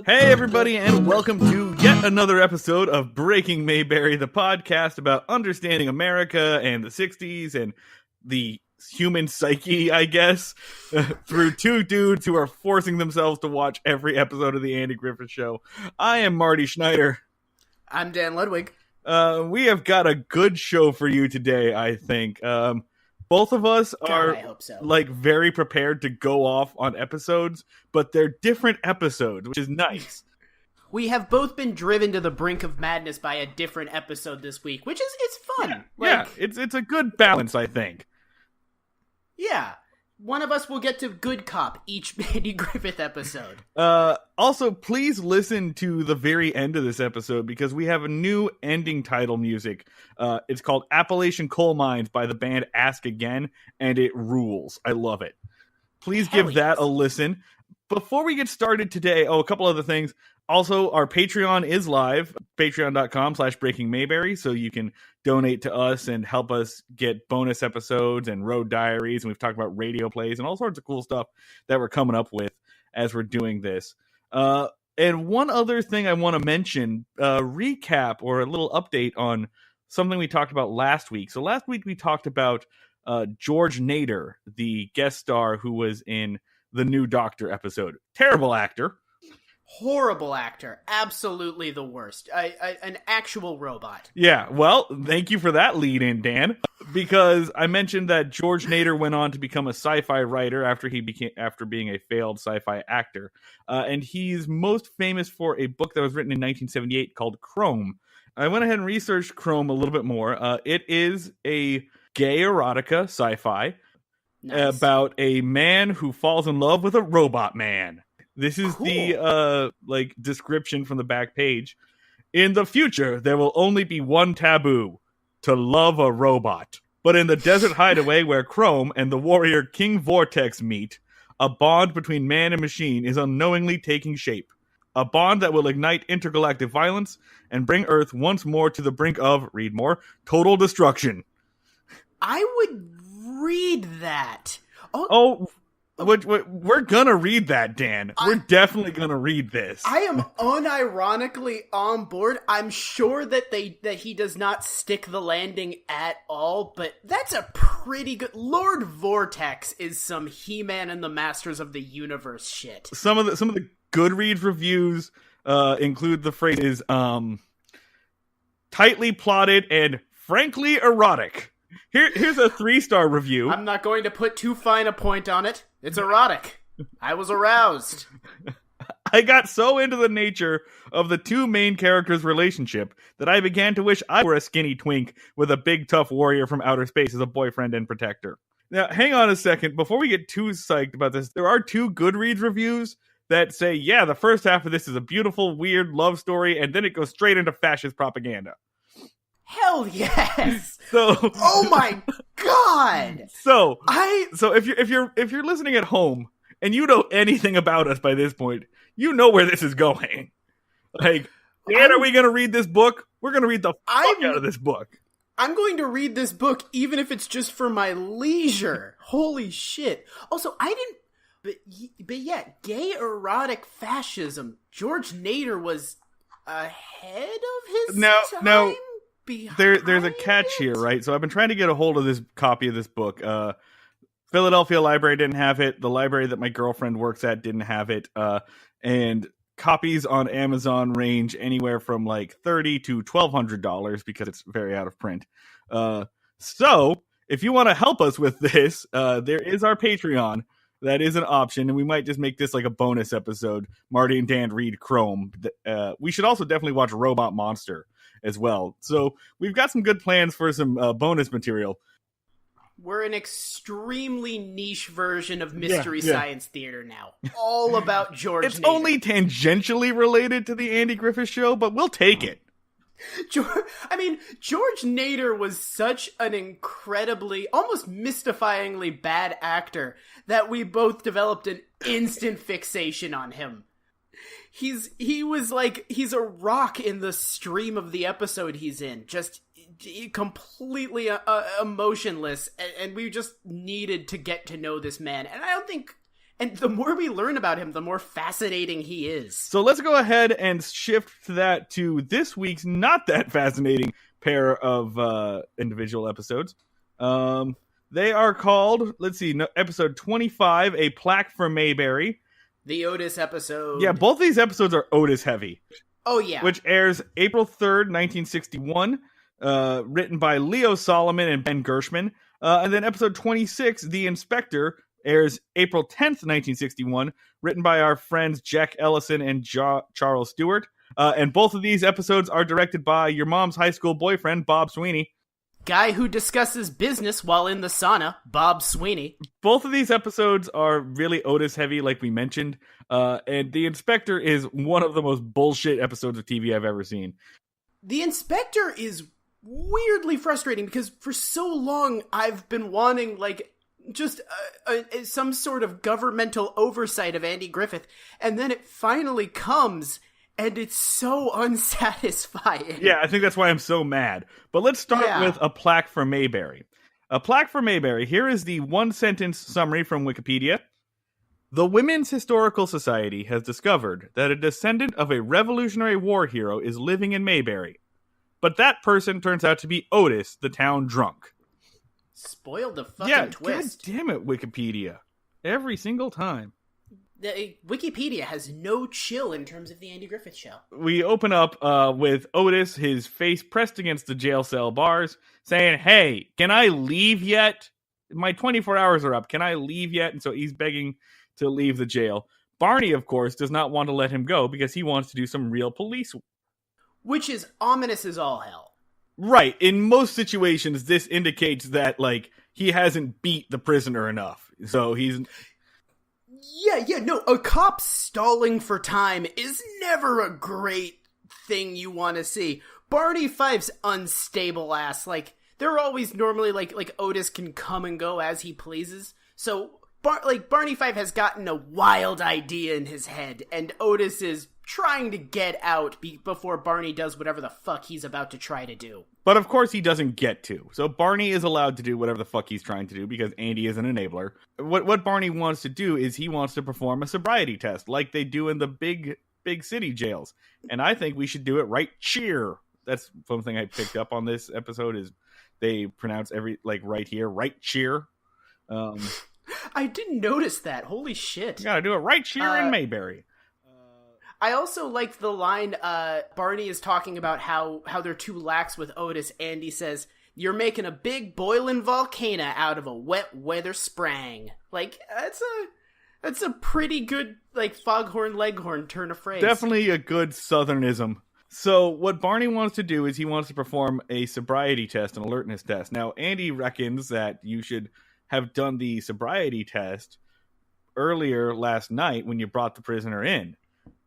Hey everybody, and welcome to yet another episode of Breaking Mayberry, the podcast about understanding America and the 60s and the human psyche, I guess, through two dudes who are forcing themselves to watch every episode of the Andy Griffith Show. I am Marty Schneider. I'm Dan Ludwig. We have got a good show for you today, I think. Both of us are I hope so. like very prepared to go off on episodes, but they're different episodes, which is nice. We have both been driven to the brink of madness by a different episode this week, which is it's fun. Yeah, it's a good balance, I think. Yeah. One of us will get to Good Cop each Andy Griffith episode. Also, please listen to the very end of this episode because we have a new ending title music. It's called Appalachian Coal Mines by the band Ask Again, and it rules. I love it. Please give that a listen. Before we get started today, a couple other things. Also, our Patreon is live, patreon.com/Breaking Mayberry, so you can donate to us and help us get bonus episodes and road diaries, and we've talked about radio plays and all sorts of cool stuff that we're coming up with as we're doing this. And one other thing I want to mention, recap or a little update on something we talked about last week. So last week we talked about George Nader, the guest star who was in the New Doctor episode. Terrible actor. Horrible actor. Absolutely the worst. An actual robot. Yeah, well, thank you for that lead in, Dan, because I mentioned that George Nader went on to become a sci-fi writer after being a failed sci-fi actor. And he's most famous for a book that was written in 1978 called Chrome. I went ahead and researched Chrome a little bit more. It is a gay erotica sci-fi about a man who falls in love with a robot man. This is cool. The description from the back page. In the future, there will only be one taboo: to love a robot. But in the desert hideaway where Chrome and the warrior King Vortex meet, a bond between man and machine is unknowingly taking shape. A bond that will ignite intergalactic violence and bring Earth once more to the brink of, read more, total destruction. I would read that. We're gonna read that, Dan. We're definitely gonna read this. I am unironically on board. I'm sure that he does not stick the landing at all, but that's a pretty good. Lord Vortex is some He-Man and the Masters of the Universe shit. Some of the Goodreads reviews include the phrases tightly plotted and frankly erotic. Here's a 3-star review. I'm not going to put too fine a point on it. It's erotic. I was aroused. I got so into the nature of the two main characters' relationship that I began to wish I were a skinny twink with a big tough warrior from outer space as a boyfriend and protector. Now, hang on a second. Before we get too psyched about this, there are 2 Goodreads reviews that say, yeah, the first half of this is a beautiful, weird love story, and then it goes straight into fascist propaganda. Hell yes! So, oh my god! So if you're listening at home and you know anything about us by this point, you know where this is going. Like, Dan, are we going to read this book? We're going to read the fuck out of this book. I'm going to read this book even if it's just for my leisure. Holy shit! Also, I didn't. But yeah, gay erotic fascism. George Nader was ahead of his time. Now. There's a catch here, right? So I've been trying to get a hold of this copy of this book. Philadelphia Library didn't have it. The library that my girlfriend works at didn't have it. And copies on Amazon range anywhere from like $30 to $1,200 because it's very out of print. So if you want to help us with this, there is our Patreon. That is an option, and we might just make this like a bonus episode. Marty and Dan read Chrome. We should also definitely watch Robot Monster as well. So we've got some good plans for some bonus material. We're an extremely niche version of Mystery Science Theater now. All about George It's Nader. only tangentially related to the Andy Griffith Show, but we'll take it. George Nader was such an incredibly, almost mystifyingly bad actor that we both developed an instant fixation on him. He's a rock in the stream of the episode he's in, just completely emotionless, and we just needed to get to know this man. And the more we learn about him, the more fascinating he is. So let's go ahead and shift that to this week's not that fascinating pair of individual episodes. They are called, episode 25, A Plaque for Mayberry. The Otis episode. Yeah, both these episodes are Otis heavy. Oh, yeah. Which airs April 3rd, 1961, written by Leo Solomon and Ben Gershman. And then episode 26, The Inspector, airs April 10th, 1961, written by our friends Jack Ellison and Charles Stewart. And both of these episodes are directed by your mom's high school boyfriend, Bob Sweeney. Guy who discusses business while in the sauna, Bob Sweeney. Both of these episodes are really Otis heavy, like we mentioned. And The Inspector is one of the most bullshit episodes of TV I've ever seen. The Inspector is weirdly frustrating because for so long I've been wanting, just some sort of governmental oversight of Andy Griffith, and then it finally comes, and it's so unsatisfying. Yeah, I think that's why I'm so mad. But let's start with A Plaque for Mayberry. A Plaque for Mayberry. Here is the one-sentence summary from Wikipedia. The Women's Historical Society has discovered that a descendant of a Revolutionary War hero is living in Mayberry. But that person turns out to be Otis, the town drunk. Spoiled the fucking twist. God damn it, Wikipedia. Every single time. Wikipedia has no chill in terms of the Andy Griffith Show. We open up with Otis, his face pressed against the jail cell bars, saying, hey, can I leave yet? My 24 hours are up. Can I leave yet? And so he's begging to leave the jail. Barney, of course, does not want to let him go because he wants to do some real police. Which is ominous as all hell. Right. In most situations, this indicates that, he hasn't beat the prisoner enough. So he's... No, a cop stalling for time is never a great thing you want to see. Barney Fife's unstable ass, they're always normally, Otis can come and go as he pleases. So, Barney Fife has gotten a wild idea in his head, and Otis is trying to get out before Barney does whatever the fuck he's about to try to do. But of course he doesn't get to. So Barney is allowed to do whatever the fuck he's trying to do because Andy is an enabler. What Barney wants to do is he wants to perform a sobriety test like they do in the big city jails. And I think we should do it right cheer. That's something I picked up on this episode is they pronounce right here, right cheer. I didn't notice that. Holy shit. You gotta do it right cheer in Mayberry. I also like the line, Barney is talking about how they're too lax with Otis. Andy says, you're making a big boiling volcano out of a wet weather sprang. That's a pretty good, foghorn leghorn turn of phrase. Definitely a good Southern-ism. So what Barney wants to do is he wants to perform a sobriety test, an alertness test. Now, Andy reckons that you should have done the sobriety test earlier last night when you brought the prisoner in.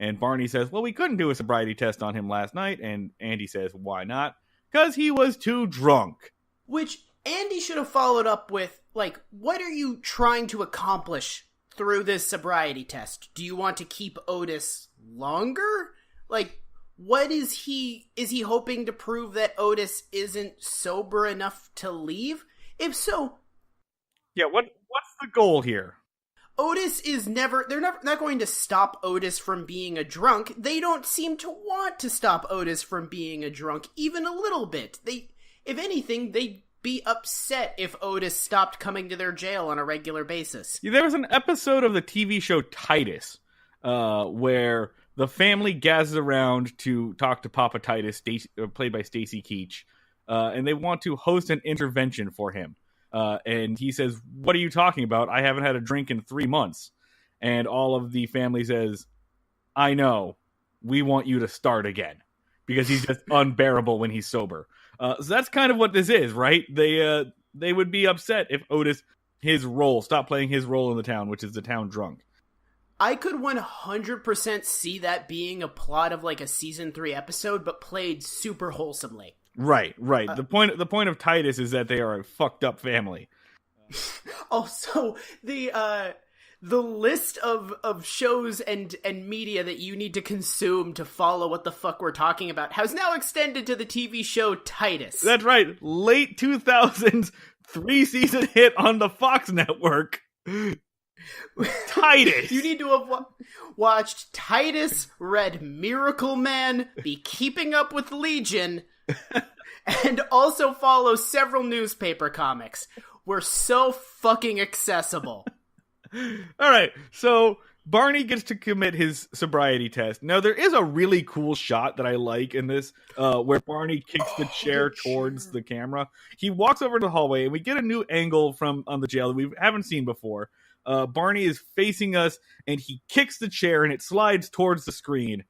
And Barney says, well, we couldn't do a sobriety test on him last night. And Andy says, why not? Because he was too drunk. Which Andy should have followed up with, what are you trying to accomplish through this sobriety test? Do you want to keep Otis longer? What is he hoping to prove that Otis isn't sober enough to leave? If so... Yeah, what's the goal here? Otis is they're not going to stop Otis from being a drunk. They don't seem to want to stop Otis from being a drunk, even a little bit. If anything, they'd be upset if Otis stopped coming to their jail on a regular basis. Yeah, there was an episode of the TV show Titus, where the family gathers around to talk to Papa Titus, played by Stacy Keach, and they want to host an intervention for him. And he says, what are you talking about? I haven't had a drink in 3 months. And all of the family says, I know. We want you to start again. Because he's just unbearable when he's sober. So that's kind of what this is, right? they would be upset if Otis, stopped playing his role in the town, which is the town drunk. I could 100% see that being a plot of like a season 3 episode, but played super wholesomely. Right. The point of Titus is that they are a fucked up family. Also, the list of shows and media that you need to consume to follow what the fuck we're talking about has now extended to the TV show Titus. That's right. Late 2000s, 3-season hit on the Fox network. Titus. You need to have watched Titus, read Miracle Man, be keeping up with Legion, and also follow several newspaper comics. We're so fucking accessible. All right, so Barney gets to commit his sobriety test. Now, there is a really cool shot that I like in this, where Barney kicks the chair towards the camera. He walks over to the hallway, and we get a new angle on the jail that we haven't seen before. Barney is facing us, and he kicks the chair, and it slides towards the screen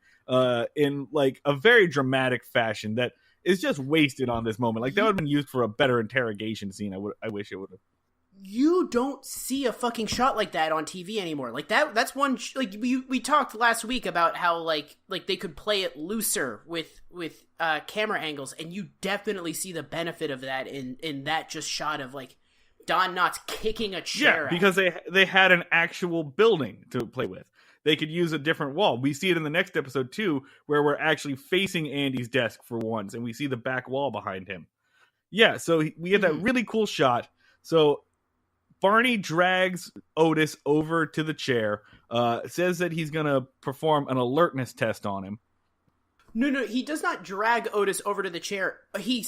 in like a very dramatic fashion that is just wasted on this moment. Like, that would have been used for a better interrogation scene. I wish it would have. You don't see a fucking shot like that on TV anymore. Like that's one like we talked last week about how like they could play it looser with camera angles, and you definitely see the benefit of that in that just shot of like Don Knotts kicking a chair. Yeah, because they had an actual building to play with. They could use a different wall. We see it in the next episode too, where we're actually facing Andy's desk for once, and we see the back wall behind him. Yeah, so we get that really cool shot. So Barney drags Otis over to the chair, says that he's going to perform an alertness test on him. No, he does not drag Otis over to the chair. He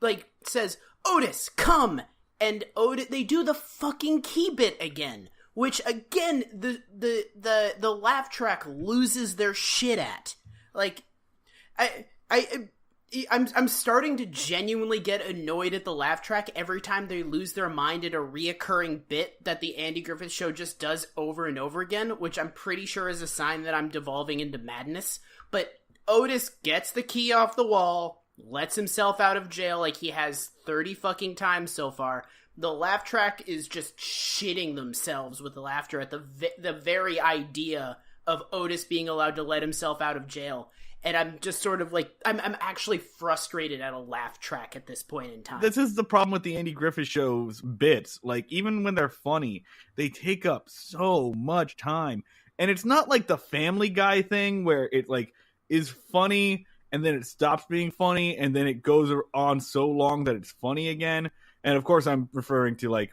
like says, "Otis, come!" And Otis, they do the fucking key bit again, which again the laugh track loses their shit at. Like, I'm starting to genuinely get annoyed at the laugh track every time they lose their mind at a reoccurring bit that the Andy Griffith Show just does over and over again, which I'm pretty sure is a sign that I'm devolving into madness. But Otis gets the key off the wall, lets himself out of jail like he has 30 fucking times so far. The laugh track is just shitting themselves with laughter at the very idea of Otis being allowed to let himself out of jail. And I'm just sort of like, I'm actually frustrated at a laugh track at this point in time. This is the problem with the Andy Griffith Show's bits. Like, even when they're funny, they take up so much time. And it's not like the Family Guy thing where it like is funny and then it stops being funny and then it goes on so long that it's funny again. And of course, I'm referring to like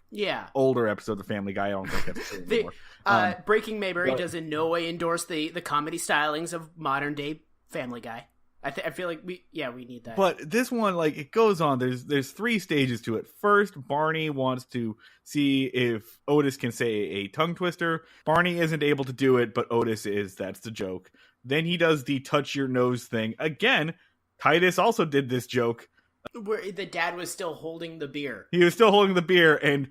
older episodes of Family Guy. I don't think that's true anymore. Breaking Mayberry does in no way endorse the comedy stylings of modern day Family Guy. I feel like we need that. But this one, like, it goes on. There's 3 stages to it. First, Barney wants to see if Otis can say a tongue twister. Barney isn't able to do it, but Otis is. That's the joke. Then he does the touch your nose thing. Again, Titus also did this joke. Where the dad was still holding the beer. He was still holding the beer, and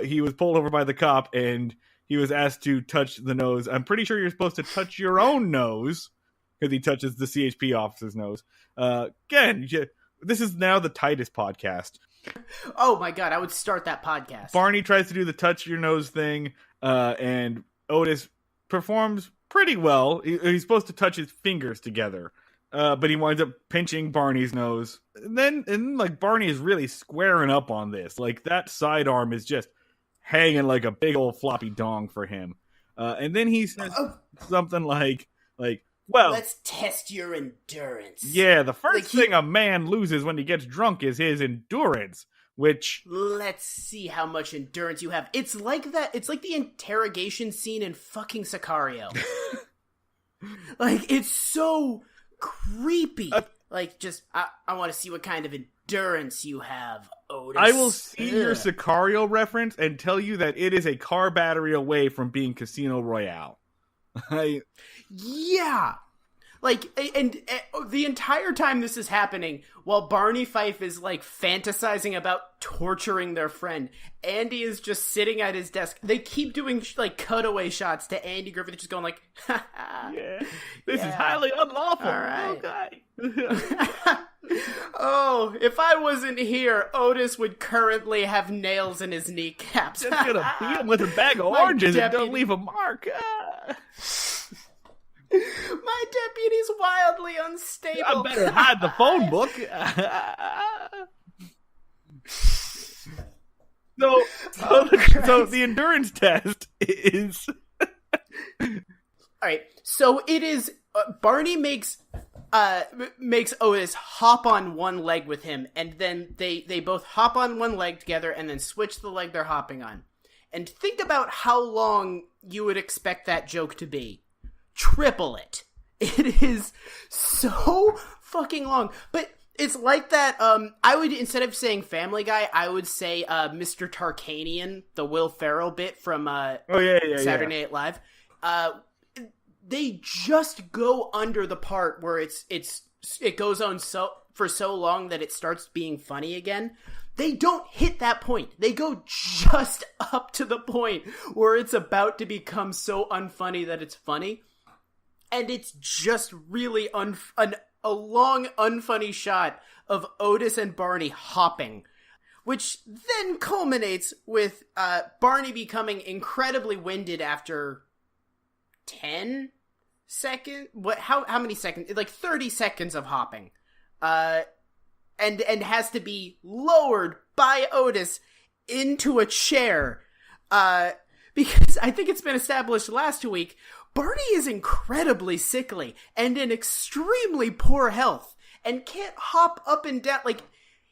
he was pulled over by the cop, and he was asked to touch the nose. I'm pretty sure you're supposed to touch your own nose, because he touches the CHP officer's nose. Again, this is now the Titus podcast. Oh my god, I would start that podcast. Barney tries to do the touch your nose thing, and Otis performs pretty well. He's supposed to touch his fingers together, but he winds up pinching Barney's nose. And then like Barney is really squaring up on this. Like, that sidearm is just hanging like a big old floppy dong for him. And then he says something like, well, let's test your endurance. Yeah, the first thing a man loses when he gets drunk is his endurance, which... Let's see how much endurance you have. It's like that. It's like the interrogation scene in fucking Sicario. Like, it's so creepy. Like, just, I want to see what kind of endurance you have, Otis. I will see your Sicario reference and tell you that it is a car battery away from being Casino Royale. Yeah, like, and the entire time this is happening, while Barney Fife is like fantasizing about torturing their friend, Andy is just sitting at his desk. They keep doing like cutaway shots to Andy Griffith just going like, yeah, this is highly unlawful. All right. Okay. Oh, if I wasn't here, Otis would currently have nails in his kneecaps. Just gonna beat him with a bag of oranges and don't leave a mark. My deputy's wildly unstable. I better hide the phone book. So the endurance test is... Alright, so it is... Barney makes Otis hop on one leg with him, and then they both hop on one leg together and then switch the leg they're hopping on. And think about how long you would expect that joke to be. Triple it. It is so fucking long. But it's like that, I would, instead of saying Family Guy, I would say Mr. Tarkanian, the Will Ferrell bit from Saturday Night Live. They just go under the part where it goes on for so long that it starts being funny again. They don't hit that point. They go just up to the point where it's about to become so unfunny that it's funny. And it's just really a long, unfunny shot of Otis and Barney hopping, which then culminates with Barney becoming incredibly winded after 10 seconds? How many seconds? Like 30 seconds of hopping. And has to be lowered by Otis into a chair. Because I think it's been established last week, Barney is incredibly sickly and in extremely poor health and can't hop up and down. Like,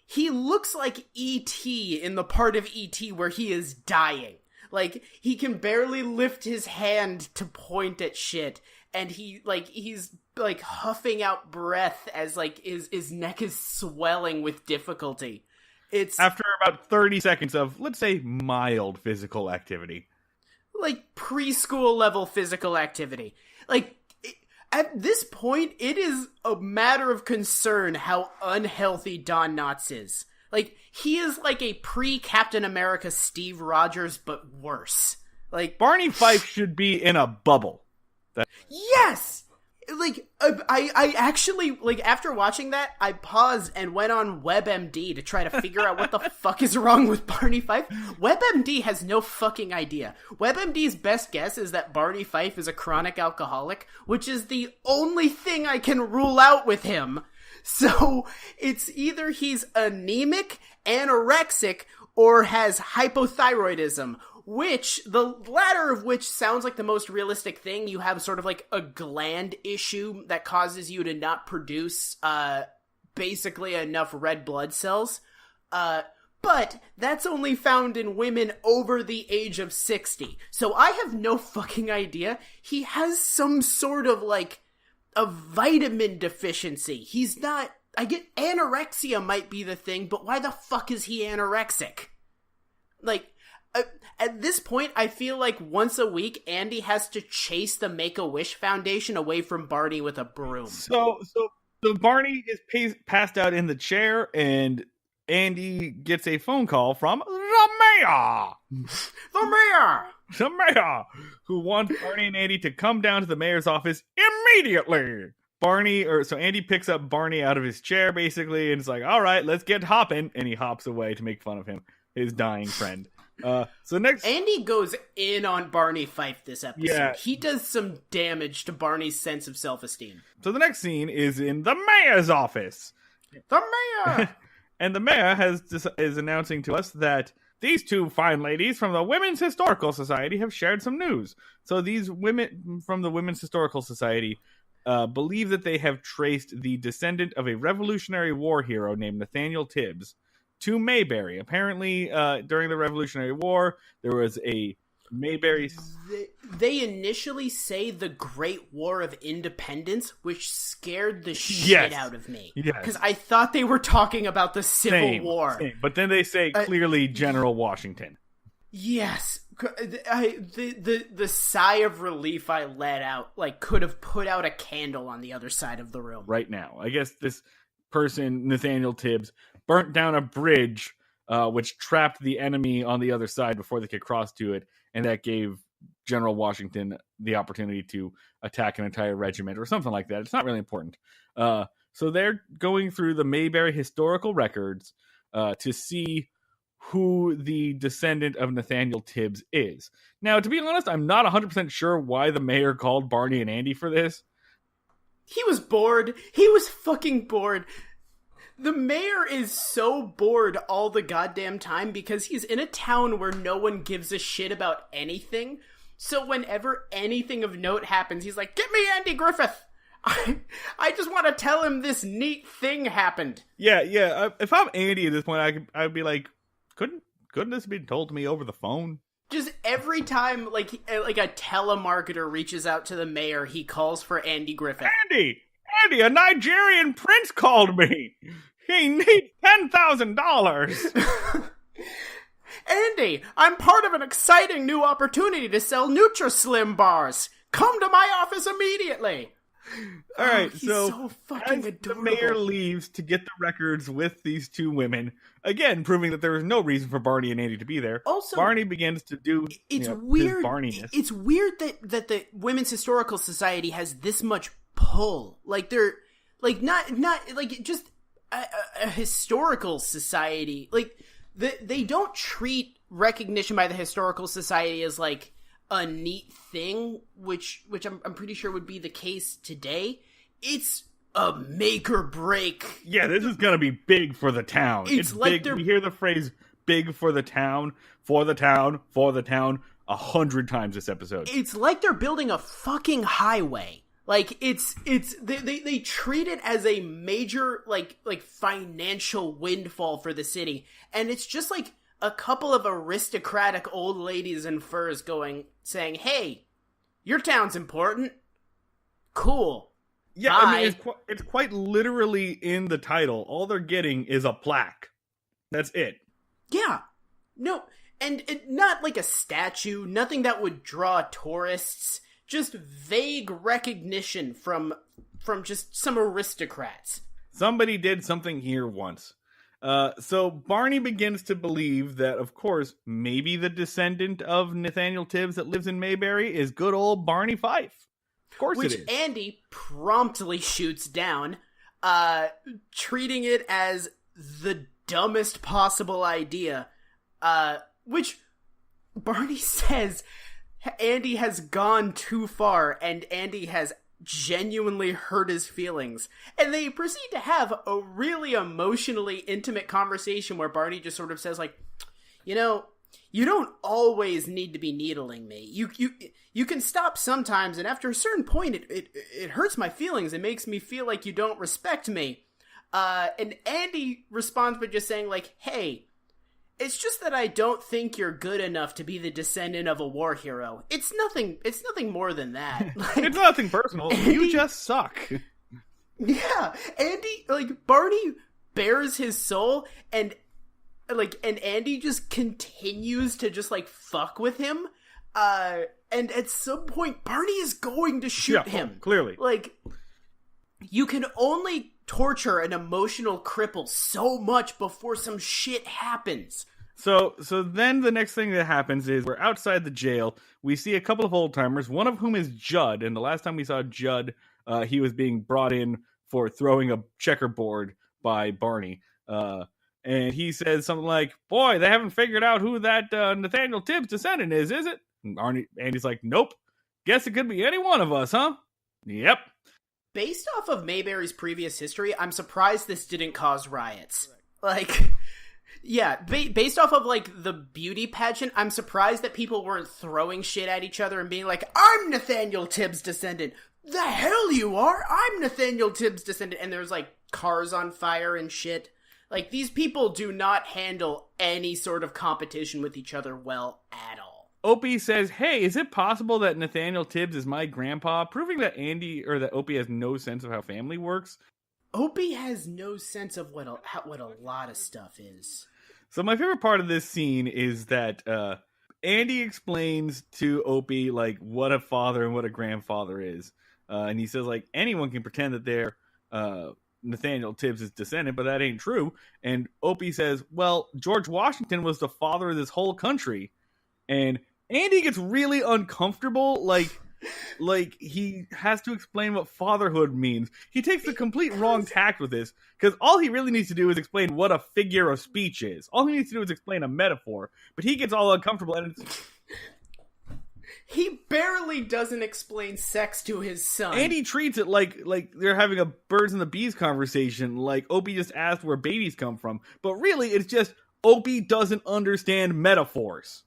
he looks like E.T. in the part of E.T. where he is dying. Like, he can barely lift his hand to point at shit, and he's huffing out breath as his neck is swelling with difficulty. It's after about 30 seconds of, let's say, mild physical activity. Like preschool level physical activity. Like, at this point, it is a matter of concern how unhealthy Don Knotts is. Like, he is like a pre-Captain America Steve Rogers, but worse. Like, Barney Fife should be in a bubble. Yes! Like, I actually, like, after watching that, I paused and went on WebMD to try to figure out what the fuck is wrong with Barney Fife. WebMD has no fucking idea. WebMD's best guess is that Barney Fife is a chronic alcoholic, which is the only thing I can rule out with him. So, it's either he's anemic, anorexic, or has hypothyroidism, which, the latter of which sounds like the most realistic thing. You have sort of like a gland issue that causes you to not produce, basically enough red blood cells. But that's only found in women over the age of 60. So I have no fucking idea. He has some sort of like a vitamin deficiency. He's not, I get anorexia might be the thing, but why the fuck is he anorexic? Like, at this point, I feel like once a week, Andy has to chase the Make-A-Wish Foundation away from Barney with a broom. So Barney is passed out in the chair, and Andy gets a phone call from the mayor! The mayor! Who wants Barney and Andy to come down to the mayor's office immediately! So Andy picks up Barney out of his chair, basically, and it's like, alright, let's get hopping, and he hops away to make fun of him, his dying friend. So next, Andy goes in on Barney Fife this episode. Yeah. He does some damage to Barney's sense of self-esteem. So the next scene is in the mayor's office. The mayor! And the mayor is announcing to us that these two fine ladies from the Women's Historical Society have shared some news. So these women from the Women's Historical Society believe that they have traced the descendant of a Revolutionary War hero named Nathaniel Tibbs to Mayberry. Apparently, during the Revolutionary War, there was a Mayberry... They initially say the Great War of Independence, which scared the shit out of me. Because I thought they were talking about the Civil War. Same. But then they say clearly General Washington. Yes. The sigh of relief I let out, like, could have put out a candle on the other side of the room. Right now. I guess this person, Nathaniel Tibbs, burnt down a bridge which trapped the enemy on the other side before they could cross to it, and that gave General Washington the opportunity to attack an entire regiment or something like that. It's not really important. So they're going through the Mayberry historical records to see who the descendant of Nathaniel Tibbs is. Now, to be honest, I'm not 100% sure why the mayor called Barney and Andy for this. He was bored. He was fucking bored. The mayor is so bored all the goddamn time because he's in a town where no one gives a shit about anything. So whenever anything of note happens, he's like, "Get me Andy Griffith! I just want to tell him this neat thing happened." Yeah. If I'm Andy at this point, I'd be like, couldn't this be told to me over the phone? Just every time, like a telemarketer reaches out to the mayor, he calls for Andy Griffith. Andy, a Nigerian prince called me. He needs $10,000. Andy, I'm part of an exciting new opportunity to sell Nutri-Slim bars. Come to my office immediately. All right, he's so fucking as adorable. The mayor leaves to get the records with these two women, again proving that there was no reason for Barney and Andy to be there. Also, Barney begins to do it's his weird. Barneyness. It's weird that the Women's Historical Society has this much pull. Like they're like not like just a historical society. Like they don't treat recognition by the Historical Society as like a neat thing, which I'm pretty sure would be the case today. It's a make or break. Yeah, this is gonna be big for the town. It's like big. We hear the phrase "big for the town," 100 times this episode. It's like they're building a fucking highway. Like they treat it as a major like financial windfall for the city, and it's just like a couple of aristocratic old ladies in furs saying, "Hey, your town's important. Cool." Yeah, bye. I mean, it's quite literally in the title. All they're getting is a plaque. That's it. Yeah. No, and not like a statue, nothing that would draw tourists, just vague recognition from just some aristocrats. Somebody did something here once. So Barney begins to believe that, of course, maybe the descendant of Nathaniel Tibbs that lives in Mayberry is good old Barney Fife. Of course it is. Which Andy promptly shoots down, treating it as the dumbest possible idea, which Barney says Andy has gone too far and Andy has genuinely hurt his feelings. And they proceed to have a really emotionally intimate conversation where Barney just sort of says, like, you know, you don't always need to be needling me. You can stop sometimes, and after a certain point, it hurts my feelings. It makes me feel like you don't respect me. And Andy responds by just saying, like, hey, it's just that I don't think you're good enough to be the descendant of a war hero. It's nothing more than that. Like, it's nothing personal. Andy, you just suck. Yeah. Andy, like, Barney bears his soul, and Andy just continues to just, like, fuck with him. And at some point, Barney is going to shoot him. Clearly. Like, you can only torture an emotional cripple so much before some shit happens. So then the next thing that happens is we're outside the jail. We see a couple of old-timers, one of whom is Judd. And the last time we saw Judd, he was being brought in for throwing a checkerboard by Barney. And he says something like, boy, they haven't figured out who that Nathaniel Tibbs descendant is it? And Andy's like, nope. Guess it could be any one of us, huh? Yep. Based off of Mayberry's previous history, I'm surprised this didn't cause riots. Right. Like, yeah, based off of, like, the beauty pageant, I'm surprised that people weren't throwing shit at each other and being like, I'm Nathaniel Tibbs' descendant. The hell you are? I'm Nathaniel Tibbs' descendant. And there's, like, cars on fire and shit. Like, these people do not handle any sort of competition with each other well at all. Opie says, hey, is it possible that Nathaniel Tibbs is my grandpa? Proving that that Opie has no sense of how family works. Opie has no sense of what a lot of stuff is. So my favorite part of this scene is that Andy explains to Opie, like, what a father and what a grandfather is. And he says, like, anyone can pretend that they're Nathaniel Tibbs' descendant, but that ain't true. And Opie says, well, George Washington was the father of this whole country. And Andy gets really uncomfortable. Like, Like, he has to explain what fatherhood means. He takes the complete wrong tact with this, because all he really needs to do is explain what a figure of speech is. All he needs to do is explain a metaphor, but he gets all uncomfortable, and he barely doesn't explain sex to his son. And he treats it like they're having a birds and the bees conversation, like Opie just asked where babies come from. But really, it's just Opie doesn't understand metaphors.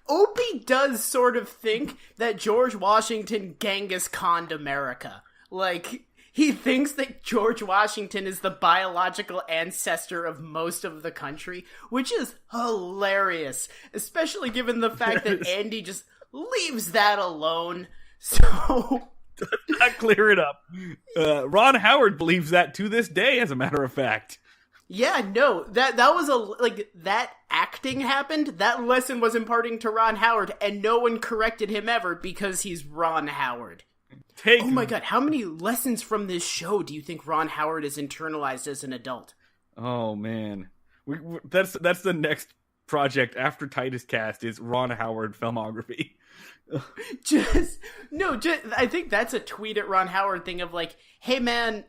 Opie does sort of think that George Washington Genghis Khan'd America. Like, he thinks that George Washington is the biological ancestor of most of the country, which is hilarious, especially given the fact that Andy just leaves that alone. So... Not clear it up. Ron Howard believes that to this day, as a matter of fact. Yeah, no, that was that acting happened, that lesson was imparting to Ron Howard, and no one corrected him ever because he's Ron Howard. Oh my god, how many lessons from this show do you think Ron Howard has internalized as an adult? Oh man. That's the next project after Titus Cast is Ron Howard filmography. I think that's a tweet at Ron Howard thing of like, hey man,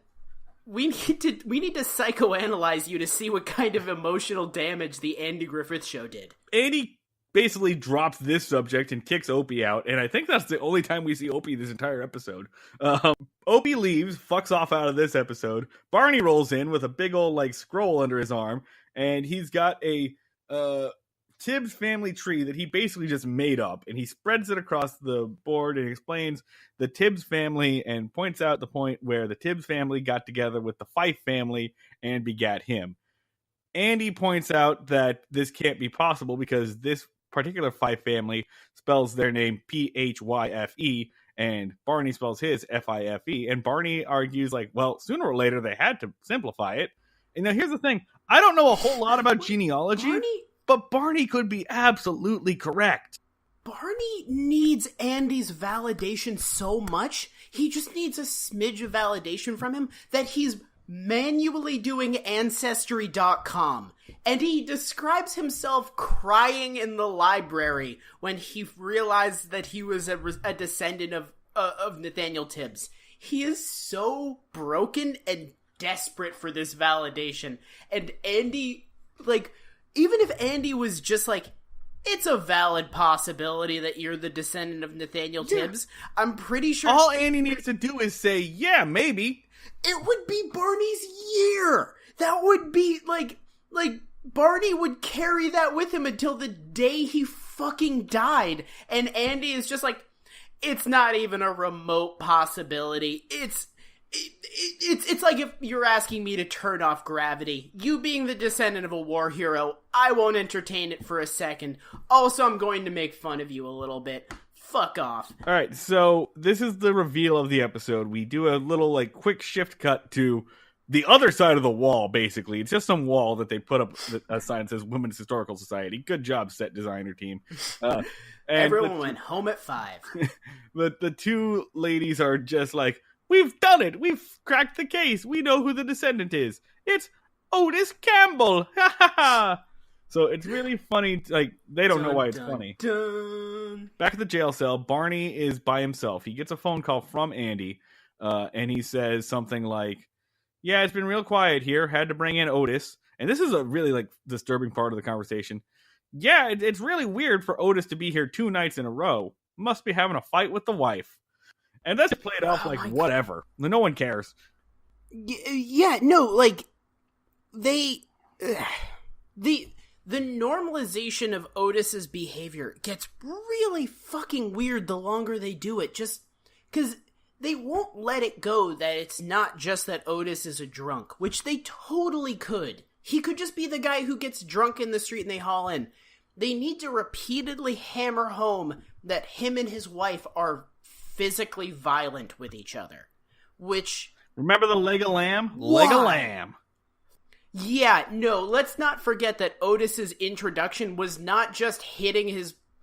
we need to psychoanalyze you to see what kind of emotional damage the Andy Griffith Show did. Andy basically drops this subject and kicks Opie out, and I think that's the only time we see Opie this entire episode. Opie leaves, fucks off out of this episode. Barney rolls in with a big old like scroll under his arm, and he's got a Tibbs family tree that he basically just made up, and he spreads it across the board and explains the Tibbs family and points out the point where the Tibbs family got together with the Fife family and begat him. Andy points out that this can't be possible because this particular Fife family spells their name Phyfe, and Barney spells his Fife, and Barney argues like, well, sooner or later they had to simplify it. And now here's the thing, I don't know a whole lot about genealogy, but Barney could be absolutely correct. Barney needs Andy's validation so much, he just needs a smidge of validation from him that he's manually doing Ancestry.com. And he describes himself crying in the library when he realized that he was a descendant of Nathaniel Tibbs. He is so broken and desperate for this validation. And Andy, like... Even if Andy was just like, it's a valid possibility that you're the descendant of Nathaniel Tibbs, I'm pretty sure... All Andy needs to do is say, yeah, maybe. It would be Barney's year! That would be, like, Barney would carry that with him until the day he fucking died. And Andy is just like, it's not even a remote possibility. It's like if you're asking me to turn off gravity. You being the descendant of a war hero, I won't entertain it for a second. Also, I'm going to make fun of you a little bit. Fuck off. Alright, so this is the reveal of the episode. We do a little, like, quick shift cut to the other side of the wall, basically. It's just some wall that they put up a sign that says Women's Historical Society. Good job, set designer team. And everyone went home at 5. But the two ladies are just like, we've done it! We've cracked the case! We know who the descendant is! It's Otis Campbell! Ha ha ha! So it's really funny, like, they don't know why it's funny. Back at the jail cell, Barney is by himself. He gets a phone call from Andy, and he says something like, yeah, it's been real quiet here, had to bring in Otis. And this is a really, like, disturbing part of the conversation. Yeah, it's really weird for Otis to be here 2 nights in a row. Must be having a fight with the wife. And that's played off like whatever. No one cares. Yeah, no, like the normalization of Otis's behavior gets really fucking weird the longer they do it. Just because they won't let it go that it's not just that Otis is a drunk, which they totally could. He could just be the guy who gets drunk in the street and they haul in. They need to repeatedly hammer home that him and his wife are physically violent with each other, which... Remember the leg of lamb? Leg of lamb. Yeah, no, let's not forget that Otis's introduction was not just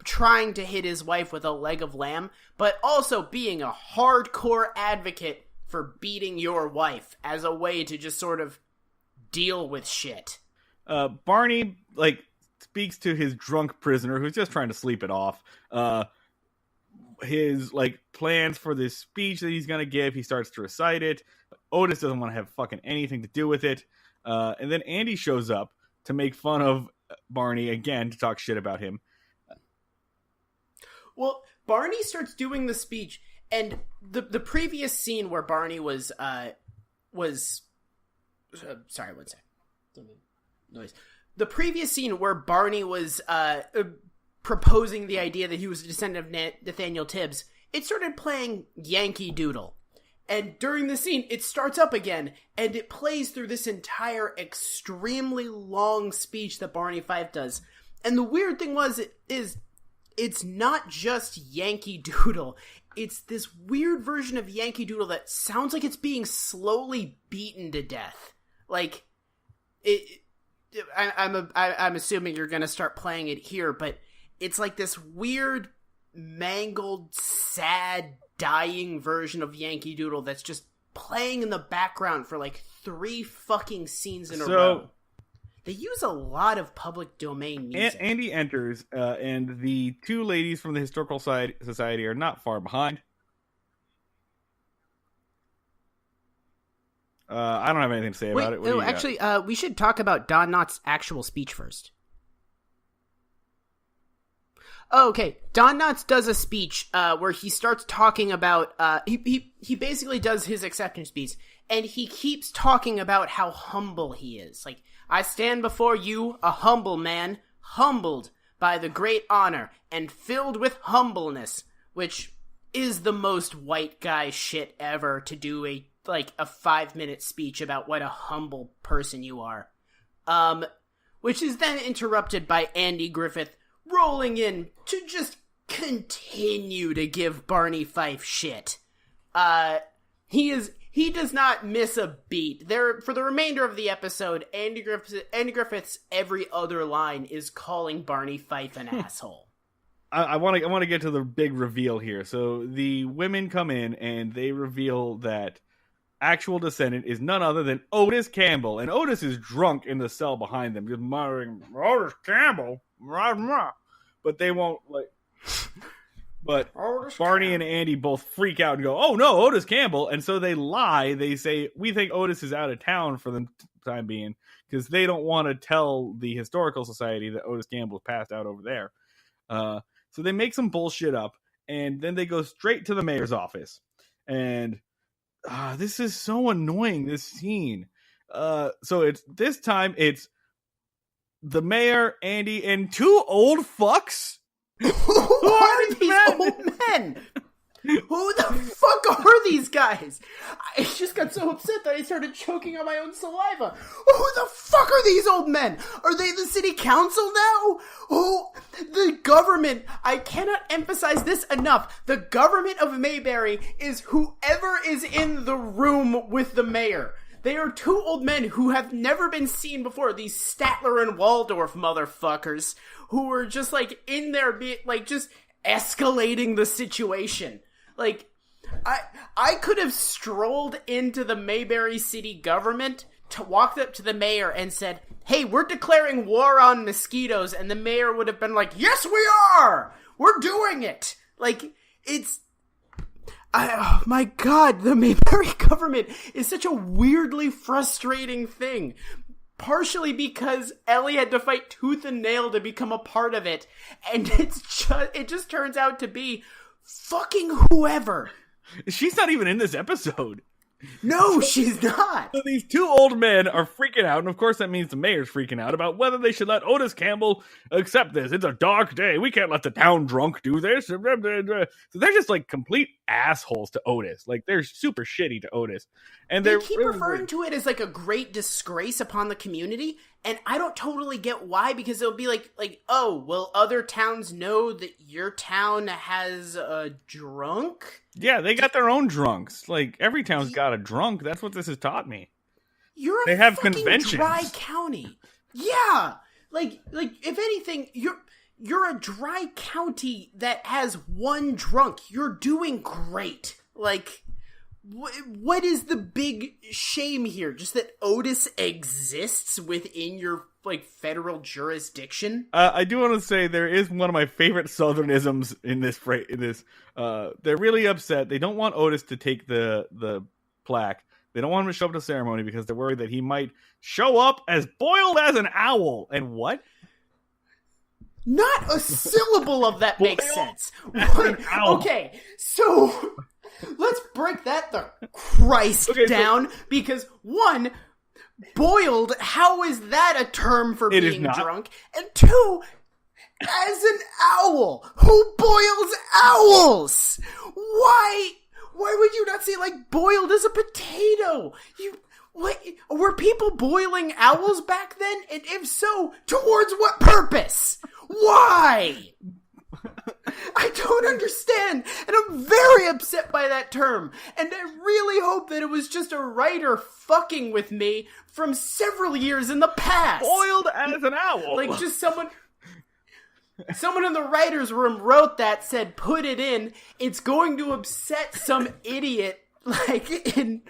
trying to hit his wife with a leg of lamb, but also being a hardcore advocate for beating your wife as a way to just sort of deal with shit. Barney, like, speaks to his drunk prisoner who's just trying to sleep it off. his like plans for this speech that he's gonna give. He starts to recite it. Otis doesn't want to have fucking anything to do with it. And then Andy shows up to make fun of Barney again, to talk shit about him. Well, Barney starts doing the speech, and the previous scene where Barney was sorry, one sec. Noise. The previous scene where Barney was proposing the idea that he was a descendant of Nathaniel Tibbs, it started playing Yankee Doodle. And during the scene, it starts up again, and it plays through this entire extremely long speech that Barney Fife does. And the weird thing is it's not just Yankee Doodle. It's this weird version of Yankee Doodle that sounds like it's being slowly beaten to death. Like, I'm assuming you're going to start playing it here, but it's like this weird, mangled, sad, dying version of Yankee Doodle that's just playing in the background for like 3 fucking scenes in a row. They use a lot of public domain music. Andy enters, and the 2 ladies from the Historical Society are not far behind. I don't have anything to say about it. Actually, we should talk about Don Knotts' actual speech first. Oh, okay. Don Knotts does a speech where he starts talking about he basically does his acceptance speech, and he keeps talking about how humble he is. Like, I stand before you, a humble man, humbled by the great honor and filled with humbleness, which is the most white guy shit ever, to do a 5-minute speech about what a humble person you are. Which is then interrupted by Andy Griffith rolling in to just continue to give Barney Fife shit. He does not miss a beat. For the remainder of the episode, Andy Griffith's every other line is calling Barney Fife an asshole. I want to get to the big reveal here. So the women come in and they reveal that actual descendant is none other than Otis Campbell, and Otis is drunk in the cell behind them, just muttering, "Otis Campbell," but they won't But Barney and Andy both freak out and go, "Oh no, Otis Campbell!" And so they lie. They say, "We think Otis is out of town for the time being," because they don't want to tell the Historical Society that Otis Campbell passed out over there. So they make some bullshit up, and then they go straight to the mayor's office. And this is so annoying, this scene. So it's the mayor, Andy, and 2 old fucks. Who are these old men? Who the fuck are these guys? I just got so upset that I started choking on my own saliva. Who the fuck are these old men? Are they the city council now? The government, I cannot emphasize this enough. The government of Mayberry is whoever is in the room with the mayor. They are 2 old men who have never been seen before. These Statler and Waldorf motherfuckers who are just like in there, just escalating the situation. Like, I could have strolled into the Mayberry city government, walked up to the mayor and said, "Hey, we're declaring war on mosquitoes," and the mayor would have been like, "Yes, we are! We're doing it!" Like, oh my god, the Mayberry government is such a weirdly frustrating thing. Partially because Ellie had to fight tooth and nail to become a part of it, and it just turns out to be fucking whoever. She's not even in this episode. No, she's not. So these 2 old men are freaking out, and of course that means the mayor's freaking out about whether they should let Otis Campbell accept this. It's a dark day. We can't let the town drunk do this. So they're just like complete assholes to Otis. Like, they're super shitty to Otis. And they keep referring to it as like a great disgrace upon the community, and I don't totally get why, because it'll be like, oh, will other towns know that your town has a drunk? Yeah, they got their own drunks. Like, every town's got a drunk. That's what this has taught me. They have conventions. Dry county. Yeah. Like if anything, you're a dry county that has 1 drunk. You're doing great. Like, what is the big shame here? Just that Otis exists within your, like, federal jurisdiction? I do want to say there is one of my favorite Southern-isms in this. They're really upset. They don't want Otis to take the plaque. They don't want him to show up to the ceremony because they're worried that he might show up as boiled as an owl. And what? Not a syllable of that makes sense. Okay, so let's break that the Christ down, because one, boiled, how is that a term for being drunk? And two, as an owl, who boils owls? Why would you not say, like, boiled as a potato? What, were people boiling owls back then? And if so, towards what purpose? Why? I don't understand, and I'm very upset by that term, and I really hope that it was just a writer fucking with me from several years in the past. Boiled as an owl. Like, just someone in the writer's room wrote that, said, put it in, it's going to upset some idiot, like, in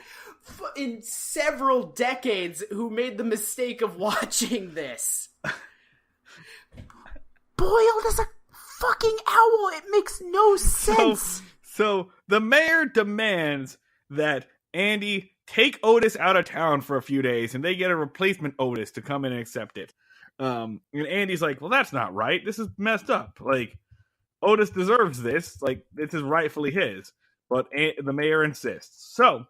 several decades who made the mistake of watching this. Boiled as a fucking owl. It makes no sense. So the mayor demands that Andy take Otis out of town for a few days, and they get a replacement Otis to come in and accept it. And Andy's like, well, that's not right. This is messed up. Like, Otis deserves this. Like, this is rightfully his. But the mayor insists. So,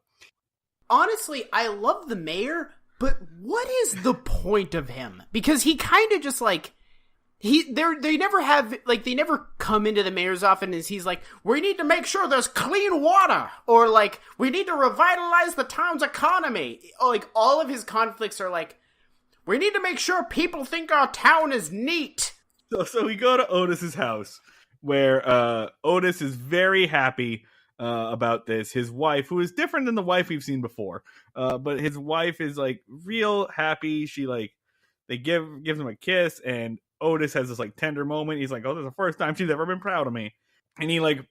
honestly, I love the mayor, but what is the point of him? Because he kind of just, like, they never come into the mayor's office and he's like, we need to make sure there's clean water, or like, we need to revitalize the town's economy. Like, all of his conflicts are like, we need to make sure people think our town is neat. So we go to Otis's house, where Otis is very happy about this. His wife, who is different than the wife we've seen before, but his wife is like real happy. She like, they gives him a kiss, and Otis has this like tender moment. He's like, oh, this is the first time she's ever been proud of me. And he like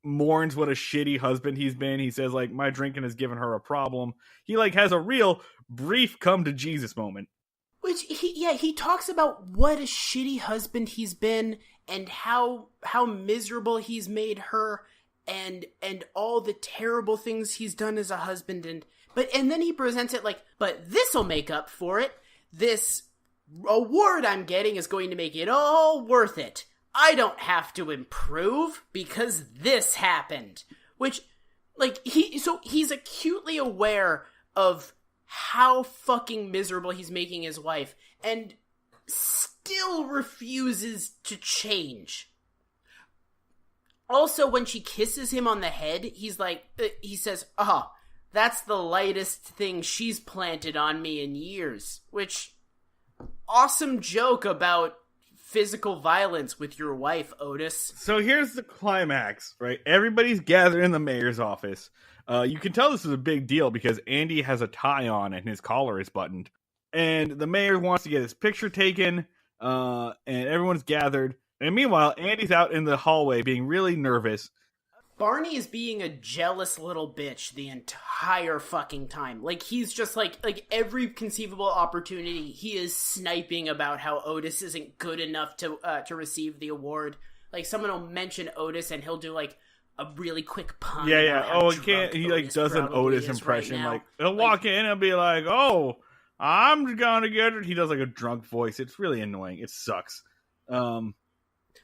mourns what a shitty husband he's been. He says like, my drinking has given her a problem. He like has a real brief come to Jesus moment. Which he talks about what a shitty husband he's been, and how miserable he's made her, and all the terrible things he's done as a husband, and then he presents it like, but this'll make up for it. This award I'm getting is going to make it all worth it. I don't have to improve because this happened. Which, like, he's acutely aware of how fucking miserable he's making his wife, and still refuses to change. Also, when she kisses him on the head, he's like, he says, oh, that's the lightest thing she's planted on me in years. Which, awesome joke about physical violence with your wife, Otis. So here's the climax, right? Everybody's gathered in the mayor's office. You can tell this is a big deal because Andy has a tie on and his collar is buttoned. And the mayor wants to get his picture taken, and everyone's gathered. And meanwhile, Andy's out in the hallway being really nervous. Barney is being a jealous little bitch the entire fucking time. Like, he's just like every conceivable opportunity, he is sniping about how Otis isn't good enough to receive the award. Like, someone will mention Otis and he'll do like a really quick pun. Yeah. Oh, he can't. He like does an Otis impression. Right, like, he'll walk in and be like, "Oh, I'm gonna get it." He does like a drunk voice. It's really annoying. It sucks.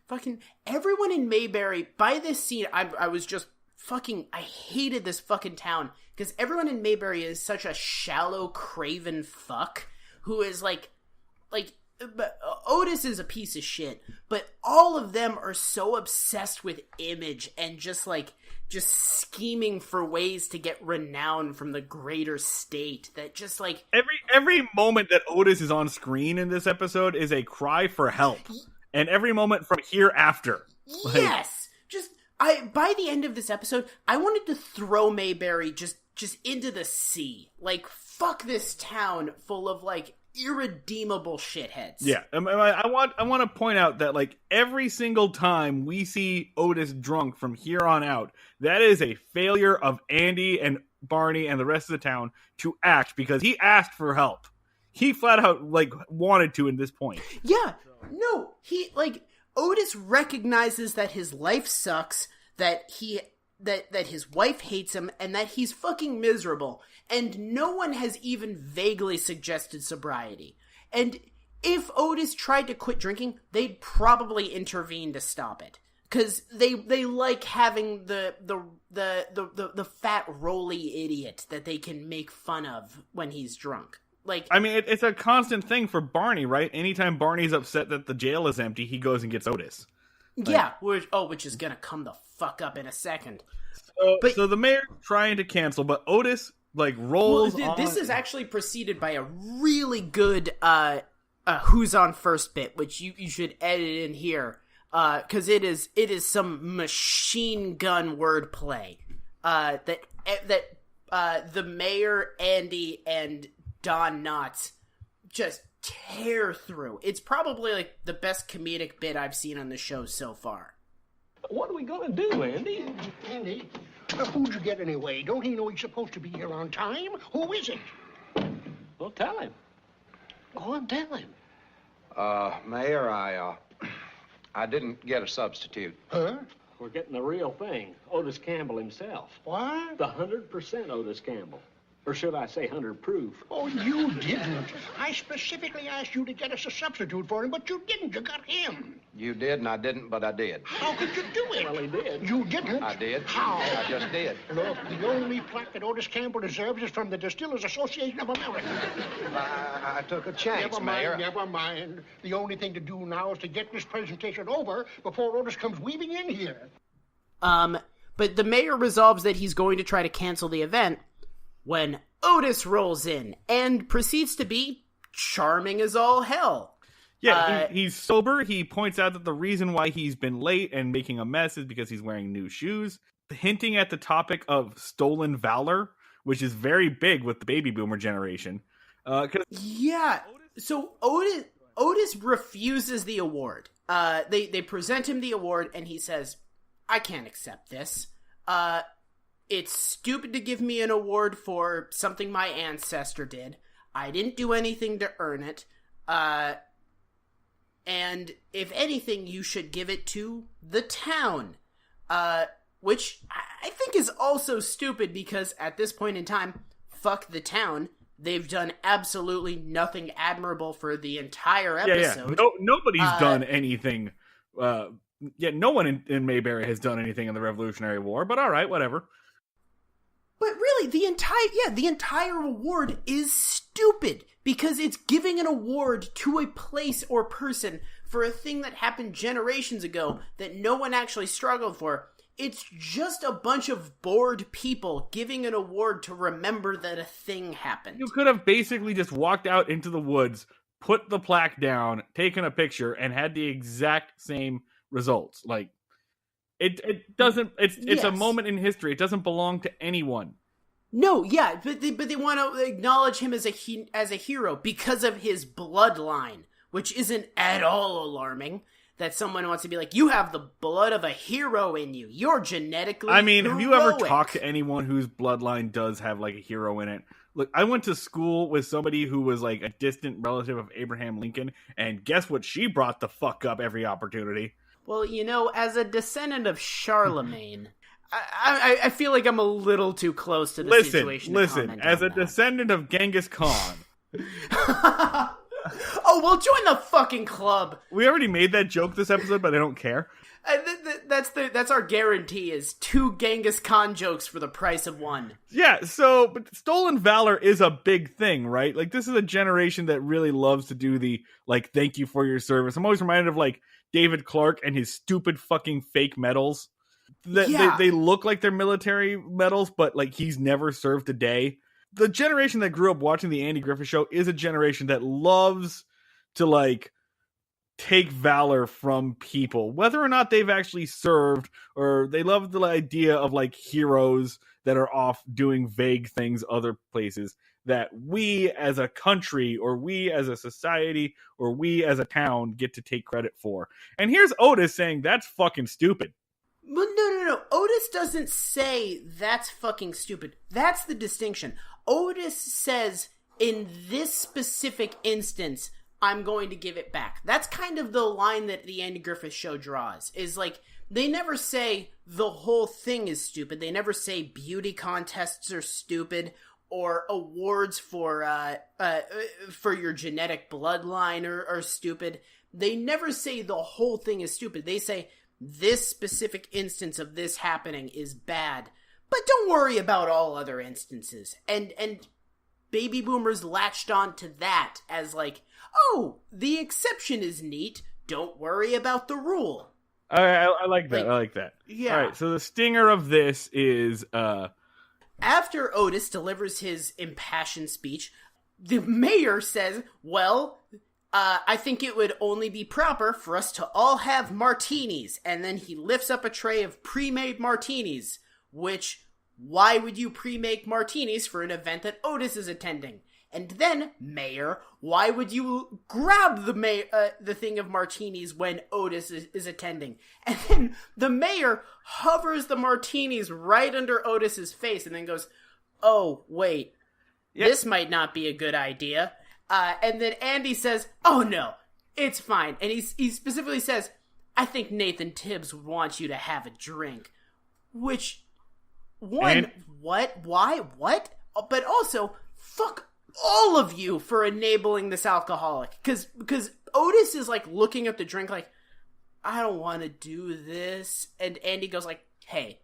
Fucking everyone in Mayberry, by this scene, I was just fucking, I hated this fucking town, because everyone in Mayberry is such a shallow, craven fuck, who is like, Otis is a piece of shit, but all of them are so obsessed with image, and just scheming for ways to get renown from the greater state, that just like... Every moment that Otis is on screen in this episode is a cry for help. And every moment from here after. Yes! By the end of this episode, I wanted to throw Mayberry just into the sea. Like, fuck this town full of, like, irredeemable shitheads. Yeah, I want to point out that like every single time we see Otis drunk from here on out, that is a failure of Andy and Barney and the rest of the town to act, because he asked for help. He flat out like wanted to in this point. Yeah, no, he like Otis recognizes that his life sucks, that his wife hates him, and that he's fucking miserable, and no one has even vaguely suggested sobriety. And if Otis tried to quit drinking, they'd probably intervene to stop it, because they like having the fat roly idiot that they can make fun of when he's drunk. Like, I mean, it's a constant thing for Barney, right? Anytime Barney's upset that the jail is empty, he goes and gets Otis. Like, yeah, which is gonna come the fuck up in a second. So the mayor's trying to cancel, but Otis like rolls on. This is actually preceded by a really good who's on first bit, which you should edit in here, because it is some machine gun wordplay that the mayor, Andy, and Don Knotts just tear through. It's probably like the best comedic bit I've seen on the show so far. What are we gonna do, Andy? Andy, who'd you get anyway? Don't he know he's supposed to be here on time? Who is it? Well, tell him. Go on, tell him. Mayor, I didn't get a substitute. Huh? We're getting the real thing. Otis Campbell himself. What? The 100% Otis Campbell. Or should I say 100 proof? Oh, you didn't. I specifically asked you to get us a substitute for him, but you didn't. You got him. You did, and I didn't, but I did. How could you do it? Well, he did. You didn't. I did. How? I just did. Look, the only plaque that Otis Campbell deserves is from the Distillers Association of America. I took a chance, Never mind, Mayor. never mind. The only thing to do now is to get this presentation over before Otis comes weaving in here. But the mayor resolves that he's going to try to cancel the event when Otis rolls in and proceeds to be charming as all hell. Yeah, he's sober. He points out that the reason why he's been late and making a mess is because he's wearing new shoes, hinting at the topic of stolen valor, which is very big with the baby boomer generation. Yeah, so Otis refuses the award. They present him the award, and he says, I can't accept this. It's stupid to give me an award for something my ancestor did. I didn't do anything to earn it. And if anything, you should give it to the town. Which I think is also stupid because at this point in time, fuck the town. They've done absolutely nothing admirable for the entire episode. Yeah. Nobody's done anything. No one in Mayberry has done anything in the Revolutionary War, but all right, whatever. But really, the entire award is stupid because it's giving an award to a place or person for a thing that happened generations ago that no one actually struggled for. It's just a bunch of bored people giving an award to remember that a thing happened. You could have basically just walked out into the woods, put the plaque down, taken a picture, and had the exact same results. Like, it doesn't. It's a moment in history. It doesn't belong to anyone. No, yeah, but they want to acknowledge him as a hero because of his bloodline, which isn't at all alarming. That someone wants to be like, you have the blood of a hero in you. You're genetically I mean, heroic. have you ever talked to anyone whose bloodline does have like a hero in it? Look, I went to school with somebody who was like a distant relative of Abraham Lincoln, and guess what? She brought the fuck up every opportunity. Well, as a descendant of Charlemagne, I feel like I'm a little too close to the situation. Listen, as a descendant of Genghis Khan. Oh, well, join the fucking club. We already made that joke this episode, but I don't care. That's our guarantee is 2 Genghis Khan jokes for the price of 1. Yeah, but stolen valor is a big thing, right? Like, this is a generation that really loves to do the, like, thank you for your service. I'm always reminded of, like, David Clark and his stupid fucking fake medals. They look like they're military medals, but, like, he's never served a day. The generation that grew up watching the Andy Griffith Show is a generation that loves to, like, take valor from people, whether or not they've actually served, or they love the idea of like heroes that are off doing vague things other places, that we as a country or we as a society or we as a town get to take credit for. And here's Otis saying that's fucking stupid. But no. Otis doesn't say that's fucking stupid. That's the distinction. Otis says, in this specific instance, I'm going to give it back. That's kind of the line that the Andy Griffith Show draws. Is like, they never say the whole thing is stupid. They never say beauty contests are stupid or awards for your genetic bloodline are stupid. They never say the whole thing is stupid. They say this specific instance of this happening is bad, but don't worry about all other instances. And baby boomers latched on to that as like, oh, the exception is neat. Don't worry about the rule. I like that. I like that. Yeah. All right. So the stinger of this is after Otis delivers his impassioned speech, the mayor says, well, I think it would only be proper for us to all have martinis. And then he lifts up a tray of pre-made martinis, which, why would you pre-make martinis for an event that Otis is attending? And then, Mayor, why would you grab the thing of martinis when Otis is attending? And then the mayor hovers the martinis right under Otis's face and then goes, oh, wait, this might not be a good idea. And then Andy says, oh, no, it's fine. And he specifically says, I think Nathan Tibbs would want you to have a drink. Which, one, what? Why? What? But also, fuck all of you for enabling this alcoholic. Because Otis is like looking at the drink like, I don't want to do this. And Andy goes like, hey,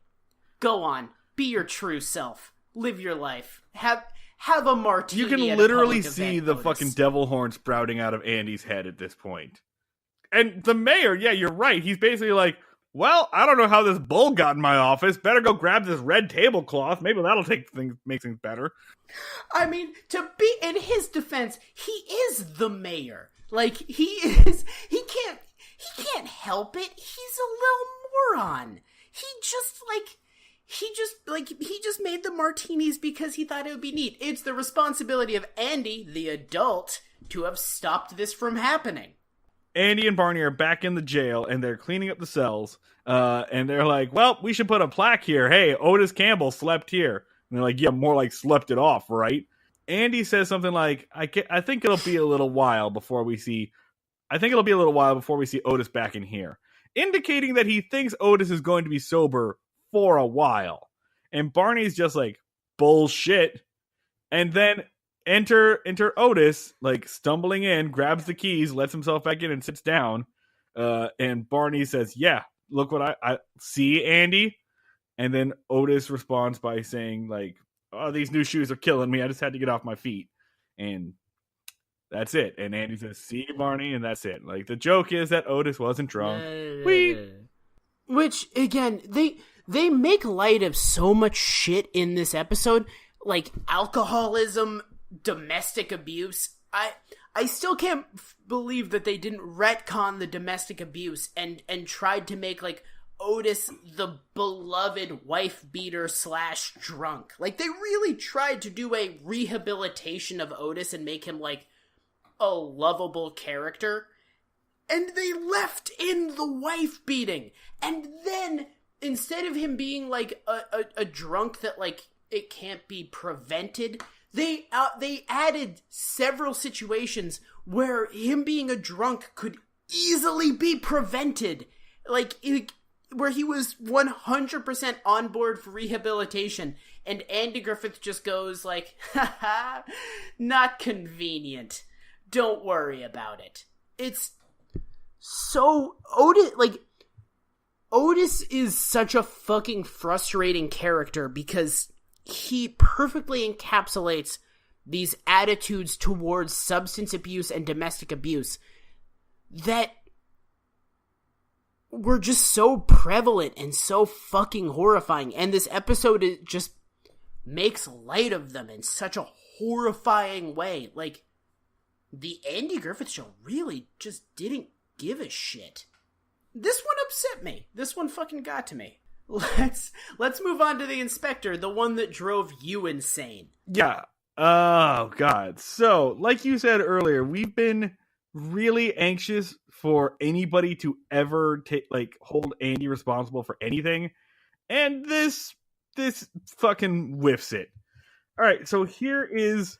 go on. Be your true self. Live your life. Have a martini. You can literally see the fucking devil horn sprouting out of Andy's head at this point. And the mayor, yeah, you're right. He's basically like, well, I don't know how this bull got in my office. Better go grab this red tablecloth. Maybe that'll make things better. I mean, to be in his defense, he is the mayor. Like, he can't help it. He's a little moron. He just made the martinis because he thought it would be neat. It's the responsibility of Andy, the adult, to have stopped this from happening. Andy and Barney are back in the jail, and they're cleaning up the cells. And they're like, well, we should put a plaque here. Hey, Otis Campbell slept here. And they're like, yeah, more like slept it off, right? Andy says something like, I think it'll be a little while before we see Otis back in here. Indicating that he thinks Otis is going to be sober for a while. And Barney's just like, bullshit. And then enter Otis, like stumbling in, grabs the keys, lets himself back in and sits down. And Barney says, yeah, look what I see, Andy. And then Otis responds by saying like, oh, these new shoes are killing me. I just had to get off my feet. And that's it. And Andy says, see, Barney, and that's it. Like, the joke is that Otis wasn't drunk. Which, again, they make light of so much shit in this episode, like alcoholism, domestic abuse. I still can't believe that they didn't retcon the domestic abuse and tried to make, like, Otis the beloved wife beater / drunk. Like, they really tried to do a rehabilitation of Otis and make him, like, a lovable character. And they left in the wife beating. And then, instead of him being, like, a drunk that, like, it can't be prevented, they added several situations where him being a drunk could easily be prevented. Like, where he was 100% on board for rehabilitation, and Andy Griffith just goes like, haha, not convenient. Don't worry about it. It's so Otis is such a fucking frustrating character because he perfectly encapsulates these attitudes towards substance abuse and domestic abuse that were just so prevalent and so fucking horrifying. And this episode just makes light of them in such a horrifying way. Like, the Andy Griffith Show really just didn't give a shit. This one upset me. This one fucking got to me. Let's move on to the inspector, the one that drove you insane. Yeah. Oh, God. So, like you said earlier, we've been really anxious for anybody to ever hold Andy responsible for anything. And this fucking whiffs it. All right, so here is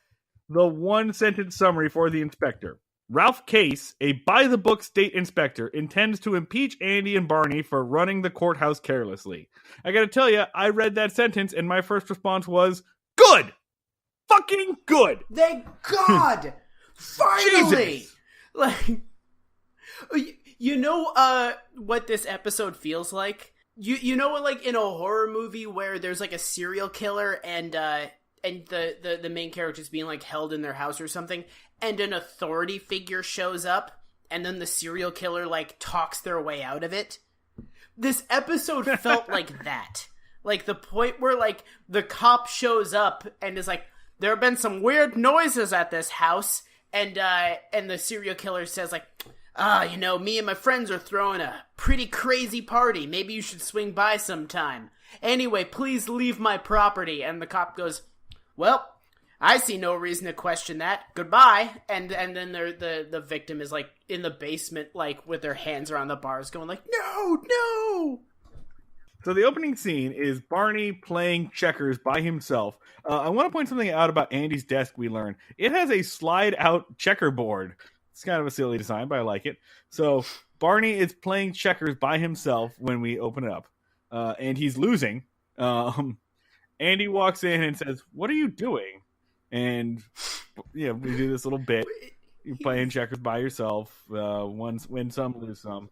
the one-sentence summary for the inspector. Ralph Case, a by-the-book state inspector, intends to impeach Andy and Barney for running the courthouse carelessly. I gotta tell you, I read that sentence and my first response was, good! Fucking good! Thank God! Finally! Jesus. Like, you know what this episode feels like? You know what, like, in a horror movie where there's, like, a serial killer and the main character's being, like, held in their house or something, and an authority figure shows up, and then the serial killer, like, talks their way out of it? This episode felt like that. Like, the point where, like, the cop shows up and is like, there have been some weird noises at this house, and the serial killer says, like, you know, me and my friends are throwing a pretty crazy party. Maybe you should swing by sometime. Anyway, please leave my property. And the cop goes, well, I see no reason to question that. Goodbye. And then the victim is, like, in the basement, like, with their hands around the bars going, like, no! So the opening scene is Barney playing checkers by himself. I want to point something out about Andy's desk we learned. It has a slide-out checkerboard. It's kind of a silly design, but I like it. So Barney is playing checkers by himself when we open it up. And he's losing. Andy walks in and says, what are you doing? And yeah, we do this little bit. You're playing checkers by yourself. Win some, lose some.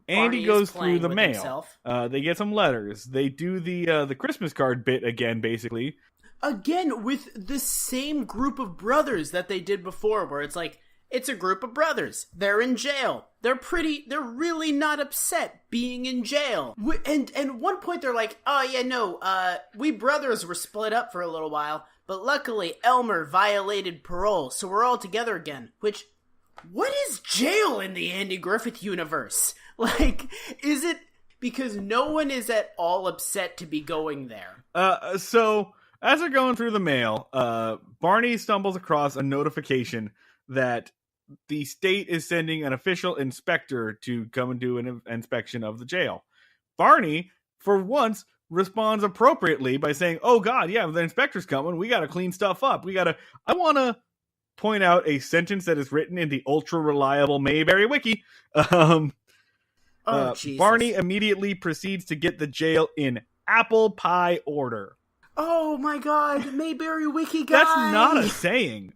Andy goes through the mail. They get some letters. They do the Christmas card bit again, basically. Again, with the same group of brothers that they did before, where it's like, it's a group of brothers. They're in jail. They're really not upset being in jail. And at one point they're like, oh yeah, no, we brothers were split up for a little while, but luckily Elmer violated parole, so we're all together again. Which, what is jail in the Andy Griffith universe? Like, is it because no one is at all upset to be going there? So, as they're going through the mail, Barney stumbles across a notification that the state is sending an official inspector to come and do an inspection of the jail. Barney, for once, responds appropriately by saying, oh God, yeah, the inspector's coming. We got to clean stuff up. I want to point out a sentence that is written in the ultra-reliable Mayberry Wiki. Barney immediately proceeds to get the jail in apple pie order. Oh my God, Mayberry Wiki guy! That's not a saying.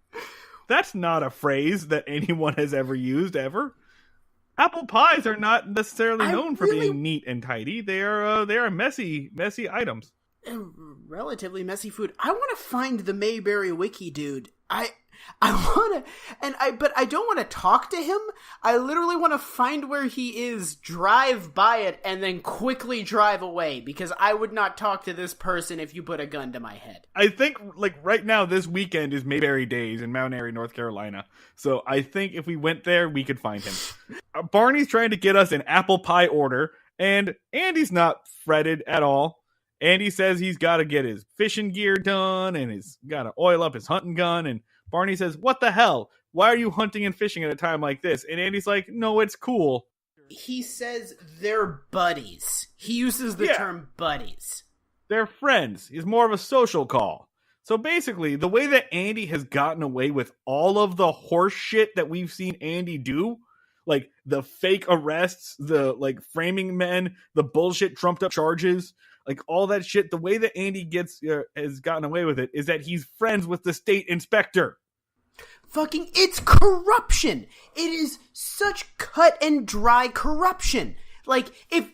That's not a phrase that anyone has ever used, ever. Apple pies are not necessarily known for being neat and tidy. They are messy items. Relatively messy food. I want to find the Mayberry Wiki dude. I want to, but I don't want to talk to him. I literally want to find where he is, drive by it, and then quickly drive away, because I would not talk to this person if you put a gun to my head. I think, like, right now, this weekend is Mayberry Days in Mount Airy, North Carolina. So I think if we went there, we could find him. Barney's trying to get us an apple pie order, and Andy's not fretted at all. Andy says he's got to get his fishing gear done, and he's got to oil up his hunting gun, and Barney says, what the hell? Why are you hunting and fishing at a time like this? And Andy's like, no, it's cool. He says they're buddies. He uses the term buddies. They're friends. He's more of a social call. So basically, the way that Andy has gotten away with all of the horse shit that we've seen Andy do, like the fake arrests, the like framing men, the bullshit trumped up charges, like all that shit, the way that Andy has gotten away with it is that he's friends with the state inspector. Fucking, it's corruption. It is such cut and dry corruption. Like, if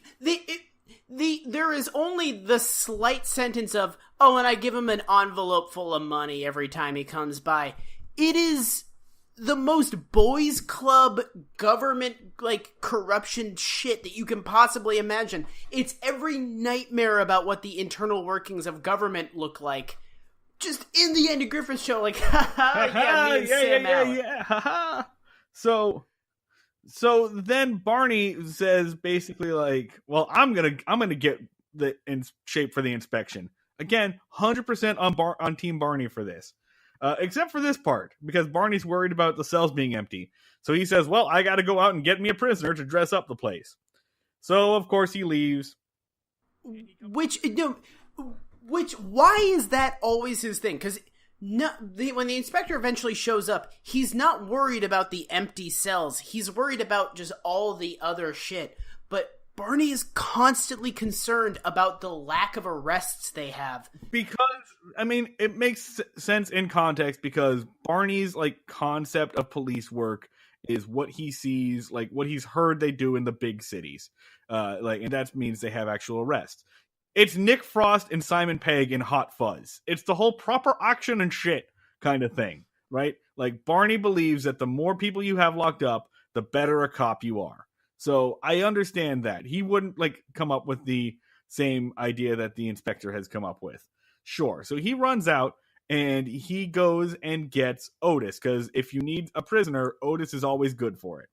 there is only the slight sentence of, oh, and I give him an envelope full of money every time he comes by. It is the most boys club government, like, corruption shit that you can possibly imagine. It's every nightmare about what the internal workings of government look like. Just in the Andy Griffith Show, like, haha, yeah, me and Sam Allen. Haha. So, So then Barney says basically like, well, I'm gonna get in shape for the inspection. Again, 100% on Team Barney for this. Except for this part, because Barney's worried about the cells being empty. So he says, well, I got to go out and get me a prisoner to dress up the place. So, of course, he leaves. Why is that always his thing? Because when the inspector eventually shows up, he's not worried about the empty cells. He's worried about just all the other shit. But Barney is constantly concerned about the lack of arrests they have. Because, I mean, it makes sense in context because Barney's, like, concept of police work is what he sees, like, what he's heard they do in the big cities. And that means they have actual arrests. It's Nick Frost and Simon Pegg in Hot Fuzz. It's the whole proper action and shit kind of thing, right? Like, Barney believes that the more people you have locked up, the better a cop you are. So I understand that. He wouldn't, like, come up with the same idea that the inspector has come up with. Sure. So he runs out and he goes and gets Otis, because if you need a prisoner, Otis is always good for it.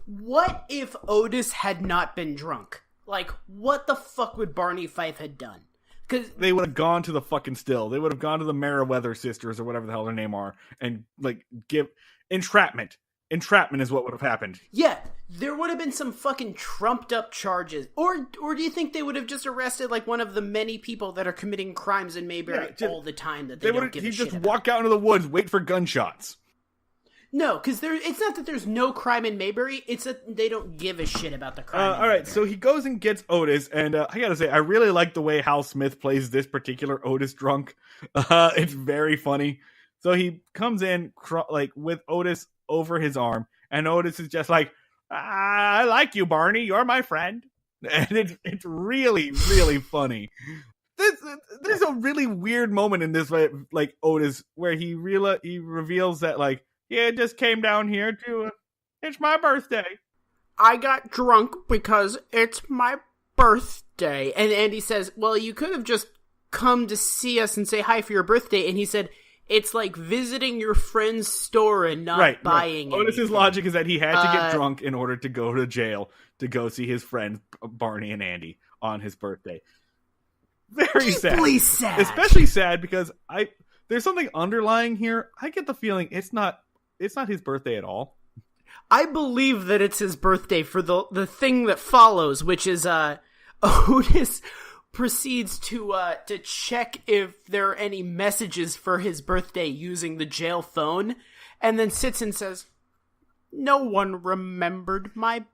What if Otis had not been drunk? Like, what the fuck would Barney Fife have done? Because they would have gone to the fucking still. They would have gone to the Meriwether sisters or whatever the hell their name are and, like, give entrapment. Entrapment is what would have happened. Yeah, there would have been some fucking trumped up charges. Or do you think they would have just arrested, like, one of the many people that are committing crimes in Mayberry all the time that they don't give a shit about? He'd just walk out into the woods, wait for gunshots. No, because it's not that there's no crime in Mayberry, it's that they don't give a shit about the crime. All right, so he goes and gets Otis, and I gotta say, I really like the way Hal Smith plays this particular Otis drunk. It's very funny. So he comes in, like, with Otis over his arm, and Otis is just like, I like you, Barney, you're my friend. And it's really, really funny. There's a really weird moment in this, like, Otis, where he reveals that, like, yeah, it just came down here to, it's my birthday. I got drunk because it's my birthday. And Andy says, well, you could have just come to see us and say hi for your birthday. And he said, it's like visiting your friend's store and not buying anything. Otis's logic is that he had to get drunk in order to go to jail to go see his friends Barney and Andy on his birthday. Very sad. Especially sad because there's something underlying here. I get the feeling it's not his birthday at all. I believe that it's his birthday for the thing that follows, which is Otis proceeds to check if there are any messages for his birthday using the jail phone, and then sits and says, no one remembered my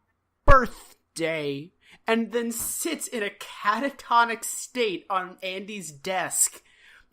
birthday, and then sits in a catatonic state on Andy's desk,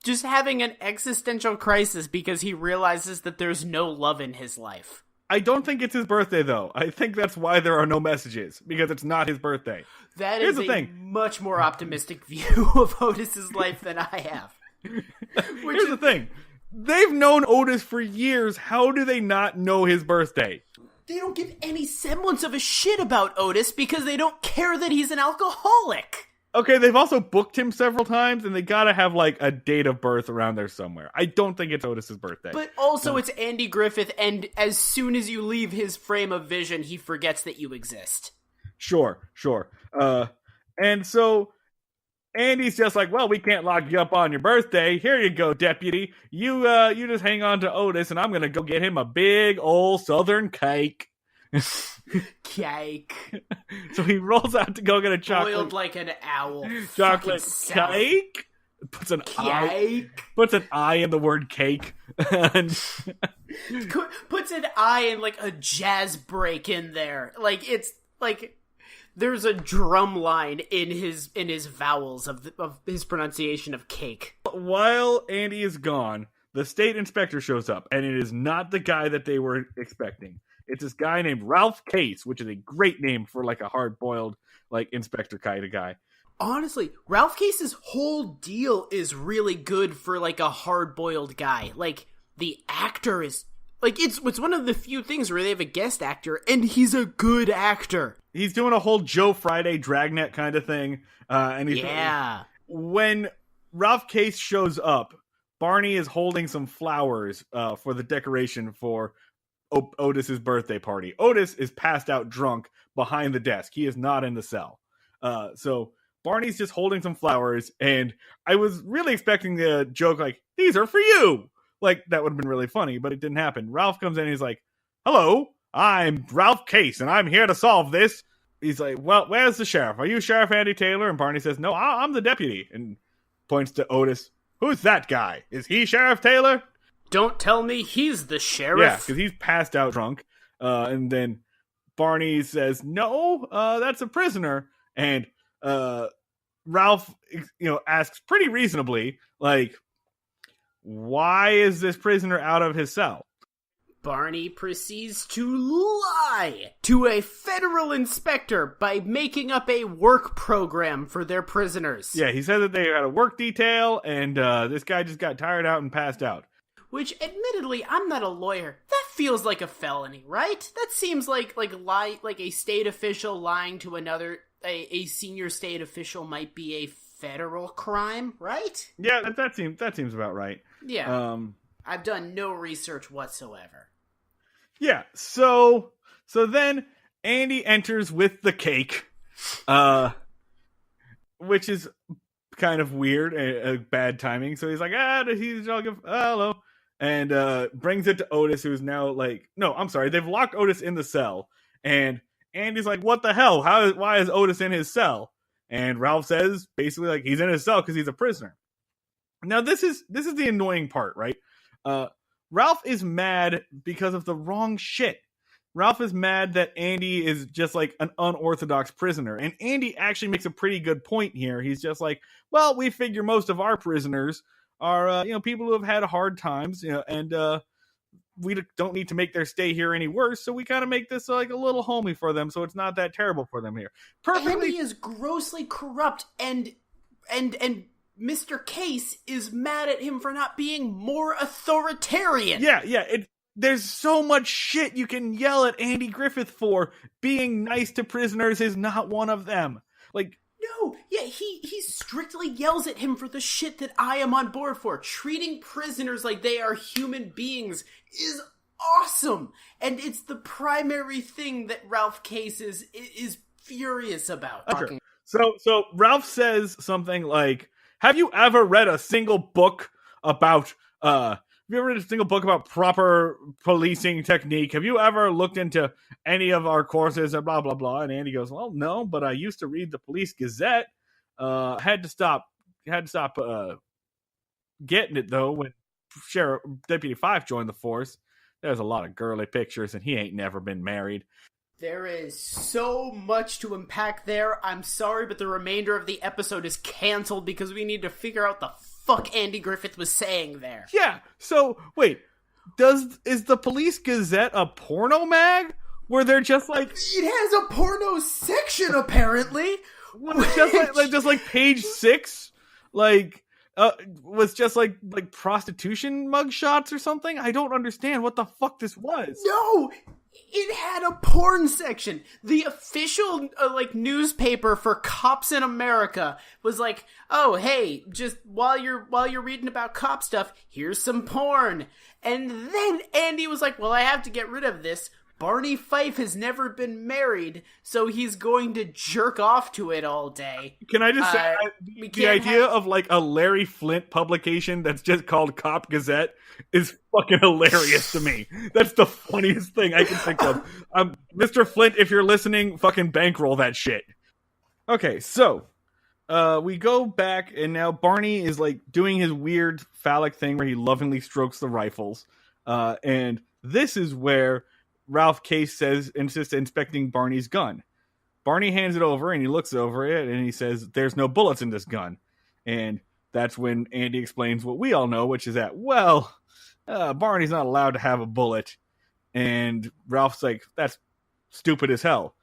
just having an existential crisis because he realizes that there's no love in his life. I don't think it's his birthday, though. I think that's why there are no messages, because it's not his birthday. That is a much more optimistic view of Otis's life than I have. Here's the thing. They've known Otis for years. How do they not know his birthday? They don't give any semblance of a shit about Otis because they don't care that he's an alcoholic. Okay, they've also booked him several times, and they gotta have, like, a date of birth around there somewhere. I don't think it's Otis's birthday. But also it's Andy Griffith, and as soon as you leave his frame of vision, he forgets that you exist. Sure. And so Andy's just like, well, we can't lock you up on your birthday. Here you go, deputy. You just hang on to Otis, and I'm gonna go get him a big old Southern cake. Cake. So he rolls out to go get a chocolate. Boiled like an owl. Chocolate cake. Puts an I in the word cake. And puts an I in like a jazz break in there. Like it's like there's a drum line in his vowels of his pronunciation of cake. While Andy is gone, the state inspector shows up, and it is not the guy that they were expecting. It's this guy named Ralph Case, which is a great name for, like, a hard-boiled, like, inspector kind of guy. Honestly, Ralph Case's whole deal is really good for, like, a hard-boiled guy. Like, the actor is... Like, it's one of the few things where they have a guest actor, and he's a good actor. He's doing a whole Joe Friday Dragnet kind of thing. When Ralph Case shows up, Barney is holding some flowers for the decoration for Otis's birthday party. Otis is passed out drunk behind the desk. He is not in the cell. So Barney's just holding some flowers, and I was really expecting the joke like, these are for you. Like, that would have been really funny, but it didn't happen. Ralph comes in and he's like, hello, I'm Ralph Case, and I'm here to solve this. He's like, well, where's the sheriff? Are you Sheriff Andy Taylor? And Barney says, no, I'm the deputy. And points to Otis. Who's that guy? Is he Sheriff Taylor? Don't tell me he's the sheriff. Yeah, because he's passed out drunk. And then Barney says, no, that's a prisoner. And Ralph, asks pretty reasonably, like, why is this prisoner out of his cell? Barney proceeds to lie to a federal inspector by making up a work program for their prisoners. Yeah, he said that they had a work detail, and this guy just got tired out and passed out. Which, admittedly, I'm not a lawyer. That feels like a felony, right? That seems like a state official lying to another, a senior state official might be a federal crime, right? Yeah, that seems about right. Yeah. I've done no research whatsoever. Yeah, so then Andy enters with the cake, which is kind of weird, a bad timing. So he's like, he's all good, hello, and brings it to Otis, who's now like, no, I'm sorry, they've locked Otis in the cell, and Andy's like, what the hell? Why is Otis in his cell? And Ralph says, basically, like, he's in his cell because he's a prisoner. Now, this is the annoying part, right? Ralph is mad because of the wrong shit. Ralph is mad that Andy is just like an unorthodox prisoner. And Andy actually makes a pretty good point here. He's just like, well, we figure most of our prisoners are, people who have had hard times, and we don't need to make their stay here any worse. So we kind of make this like a little homey for them. So it's not that terrible for them here. Andy is grossly corrupt, and Mr. Case is mad at him for not being more authoritarian. Yeah. There's so much shit you can yell at Andy Griffith for. Being nice to prisoners is not one of them. Like, no, yeah, he strictly yells at him for the shit that I am on board for. Treating prisoners like they are human beings is awesome. And it's the primary thing that Ralph Case is furious about. Okay. So Ralph says something like, have you ever read a single book about proper policing technique? Have you ever looked into any of our courses and blah, blah, blah? And Andy goes, well, no, but I used to read the Police Gazette. Had to stop getting it, though, when Sheriff Deputy Fife joined the force. There's a lot of girly pictures, and he ain't never been married. There is so much to unpack there. I'm sorry, but the remainder of the episode is canceled because we need to figure out the fuck Andy Griffith was saying there. Yeah, so, wait, is the Police Gazette a porno mag? Where they're just like... It has a porno section, apparently! just like page 6? Was just like prostitution mugshots or something? I don't understand what the fuck this was. No! It had a porn section. The official newspaper for cops in America was like, "Oh, hey, just while you're reading about cop stuff, here's some porn." And then Andy was like, "Well, I have to get rid of this. Barney Fife has never been married, so he's going to jerk off to it all day." Can I just say, the idea of like a Larry Flint publication that's just called Cop Gazette is fucking hilarious to me. That's the funniest thing I can think of. Mr. Flint, if you're listening, fucking bankroll that shit. Okay, so we go back, and now Barney is like doing his weird phallic thing where he lovingly strokes the rifles. And this is where Ralph Case insists inspecting Barney's gun. Barney hands it over, and he looks over it, and he says, "There's no bullets in this gun." And that's when Andy explains what we all know, which is that, Barney's not allowed to have a bullet. And Ralph's like, "That's stupid as hell.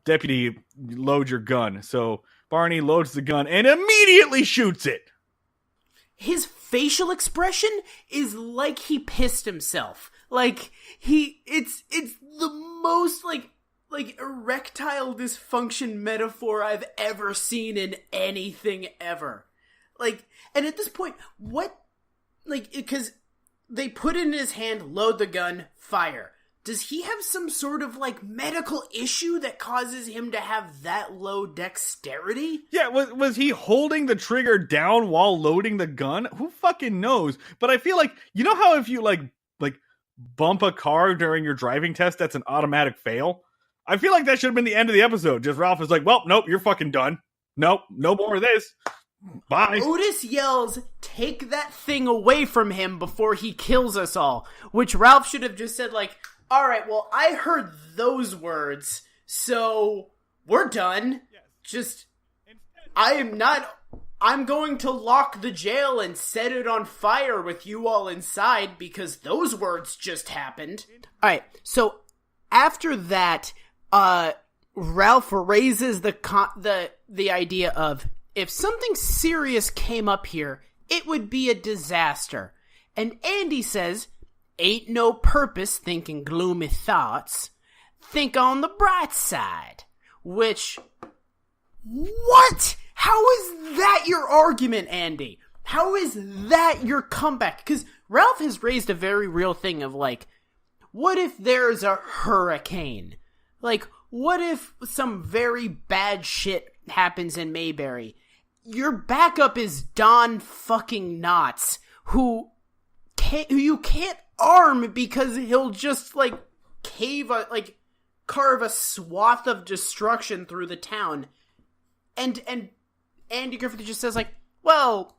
Deputy, load your gun." So Barney loads the gun and immediately shoots it. His facial expression is like he pissed himself. Like, it's the most, like erectile dysfunction metaphor I've ever seen in anything ever. Like, and at this point, because they put it in his hand, load the gun, fire. does he have some sort of, like, medical issue that causes him to have that low dexterity? Yeah, was he holding the trigger down while loading the gun? Who fucking knows? But I feel like, you know how if you, like bump a car during your driving test, that's an automatic fail? I feel like that should have been the end of the episode. Just Ralph is like, well, nope, you're fucking done. Nope, no more of this. Bye. Otis yells, take that thing away from him before he kills us all. Which Ralph should have just said, like, alright, well, I heard those words, so we're done. Just, I'm going to lock the jail and set it on fire with you all inside because those words just happened. Alright, so after that, Ralph raises the idea of, if something serious came up here, it would be a disaster. And Andy says, ain't no purpose thinking gloomy thoughts. Think on the bright side. Which, what? How is that your argument, Andy? How is that your comeback? Because Ralph has raised a very real thing of, like, what if there's a hurricane? Like, what if some very bad shit happens in Mayberry? Your backup is Don fucking Knotts, who you can't arm because he'll just, like, carve a swath of destruction through the town. And Andy Griffith just says, like, well,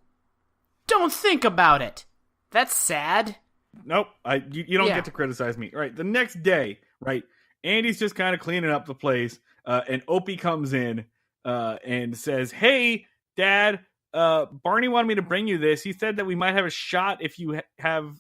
don't think about it. That's sad. Nope, you don't get to criticize me. Right, the next day, right, Andy's just kind of cleaning up the place, and Opie comes in and says, hey, Dad, Barney wanted me to bring you this. He said that we might have a shot if you have,